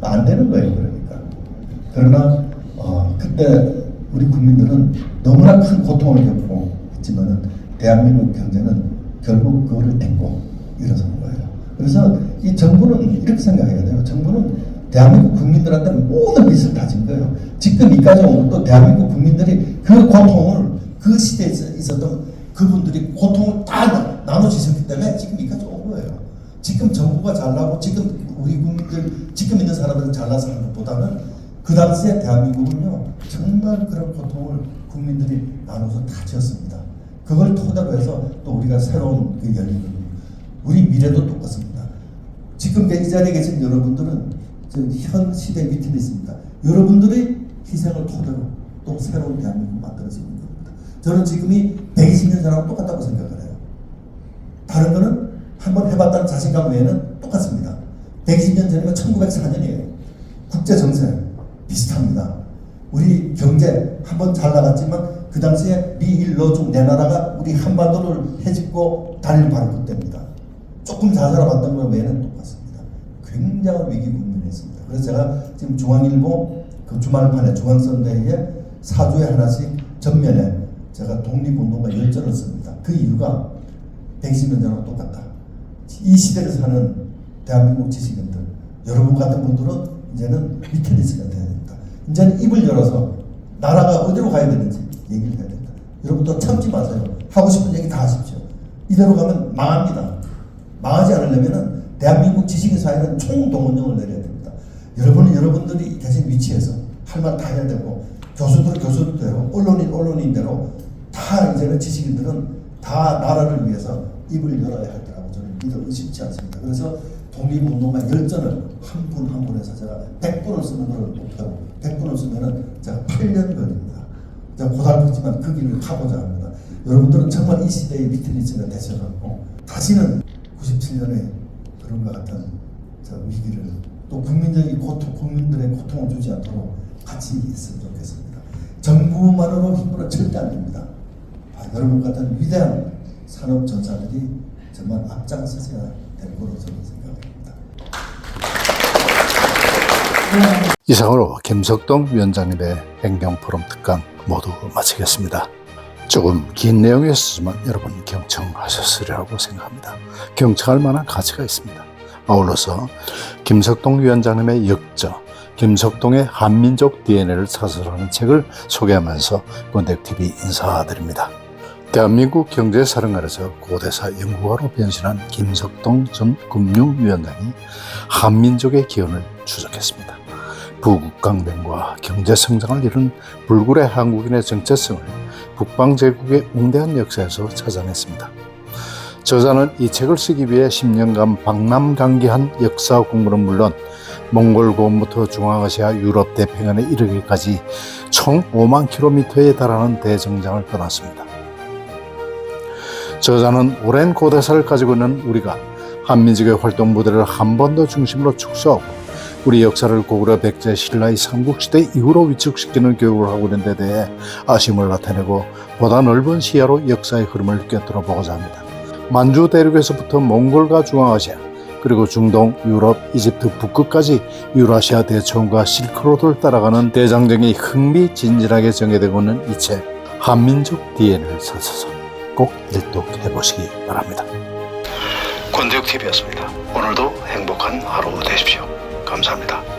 [SPEAKER 3] 안 되는 거예요, 그러니까. 그러나 그때 우리 국민들은 너무나 큰 고통을 겪고 있지만은 대한민국 경제는 결국 그거를 딛고 일어선 거예요. 그래서 이 정부는 이렇게 생각해야 돼요. 정부는 대한민국 국민들한테 모든 빚을 다 진 거예요. 지금 이까지 온 것도 대한민국 국민들이 그 고통을 그 시대에 있었던 그분들이 고통을 다 나눠주셨기 때문에 지금 이까지 온 거예요. 지금 정부가 잘나고 지금 우리 국민들 지금 있는 사람들은 잘나서 하는 것보다는 그 당시에 대한민국은요 정말 그런 고통을 국민들이 나눠서 다 지었습니다. 그걸 토대로 해서 또 우리가 새로운 그 열리는 우리 미래도 똑같습니다. 지금 이 자리에 계신 여러분들은 현 시대 밑에 있습니다. 여러분들의 희생을 토대로 또 새로운 대한민국 만들어지는 겁니다. 저는 지금이 120년 전하고 똑같다고 생각을 해요. 다른 거는 한번 해봤다는 자신감 외에는 똑같습니다. 120년 전이면 1904년이에요. 국제정세 비슷합니다. 우리 경제 한번 잘 나갔지만 그 당시에 미일 러중 네 나라가 우리 한반도를 해집고 다리를 바로 그때입니다. 조금 잘 살아봤던 것 외에는 똑같습니다. 굉장한 위기 국면이었습니다. 그래서 제가 지금 중앙일보 그 주말판에 중앙선대위에 4주에 하나씩 전면에 제가 독립운동가 열전을 씁니다. 그 이유가 120년 전하고 똑같다. 이 시대를 사는 대한민국 지식인들 여러분 같은 분들은 이제는 위트니스가 돼야 됩니다. 이제는 입을 열어서 나라가 어디로 가야 되는지 얘기를 해야 된다. 여러분도 참지 마세요. 하고 싶은 얘기 다 하십시오. 이대로 가면 망합니다. 망하지 않으려면 대한민국 지식인 사회는 총동원령을 내려야 됩니다. 여러분은 여러분들이 계신 위치에서 할 말 다 해야 되고 교수들은 교수들대로 언론인대로 다 이제는 지식인들은 다 나라를 위해서 입을 열어야 할 거라고 저는 믿어 의심치 않습니다. 그래서 독립운동가 열전을 한 분 한 분에서 제가 100분을 쓰는 걸 목표로 100분을 쓰면은 제가 8년 걸립니다. 제가 고달프지만 그 길을 가고자 합니다. 여러분들은 정말 이 시대의 미트니스가 되셔서 다시는 97년에 그런 것 같은 저 위기를 또 국민적인 고통, 국민들의 고통을 주지 않도록 같이 있으면 좋겠습니다. 정부만으로 힘으로 절대 안 됩니다. 여러분 같은 위대한 산업 전사들이 정말 앞장서셔야 될 거로 저는 생각합니다.
[SPEAKER 1] 이상으로 김석동 위원장님의 행정포럼 특강 모두 마치겠습니다. 조금 긴 내용이었지만 여러분 경청하셨으리라고 생각합니다. 경청할 만한 가치가 있습니다. 아울러서 김석동 위원장님의 역저, 김석동의 한민족 DNA를 사설하는 책을 소개하면서 건택TV 인사드립니다. 대한민국 경제사령관에서 고대사 연구가로 변신한 김석동 전 금융위원장이 한민족의 기원을 추적했습니다. 부국강변과 경제성장을 이룬 불굴의 한국인의 정체성을 북방제국의 웅대한 역사에서 찾아냈습니다. 저자는 이 책을 쓰기 위해 10년간 박람강기한 역사 공부는 물론 몽골 고원부터 중앙아시아 유럽 대평양에 이르기까지 총 5만 킬로미터에 달하는 대정장을 떠났습니다. 저자는 오랜 고대사를 가지고 있는 우리가 한민족의 활동 무대를 한 번 더 중심으로 축소하고 우리 역사를 고구려 백제 신라의 삼국시대 이후로 위축시키는 교육을 하고 있는 데 대해 아쉬움을 나타내고 보다 넓은 시야로 역사의 흐름을 꿰뚫어 보고자 합니다. 만주 대륙에서부터 몽골과 중앙아시아 그리고 중동, 유럽, 이집트 북극까지 유라시아 대초원과 실크로드를 따라가는 대장정이 흥미진진하게 전개되고 있는 이 책 한민족 DNA를 사서서 꼭 일독해 보시기 바랍니다. 권대욱TV였습니다. 오늘도 행복한 하루 되십시오. 감사합니다.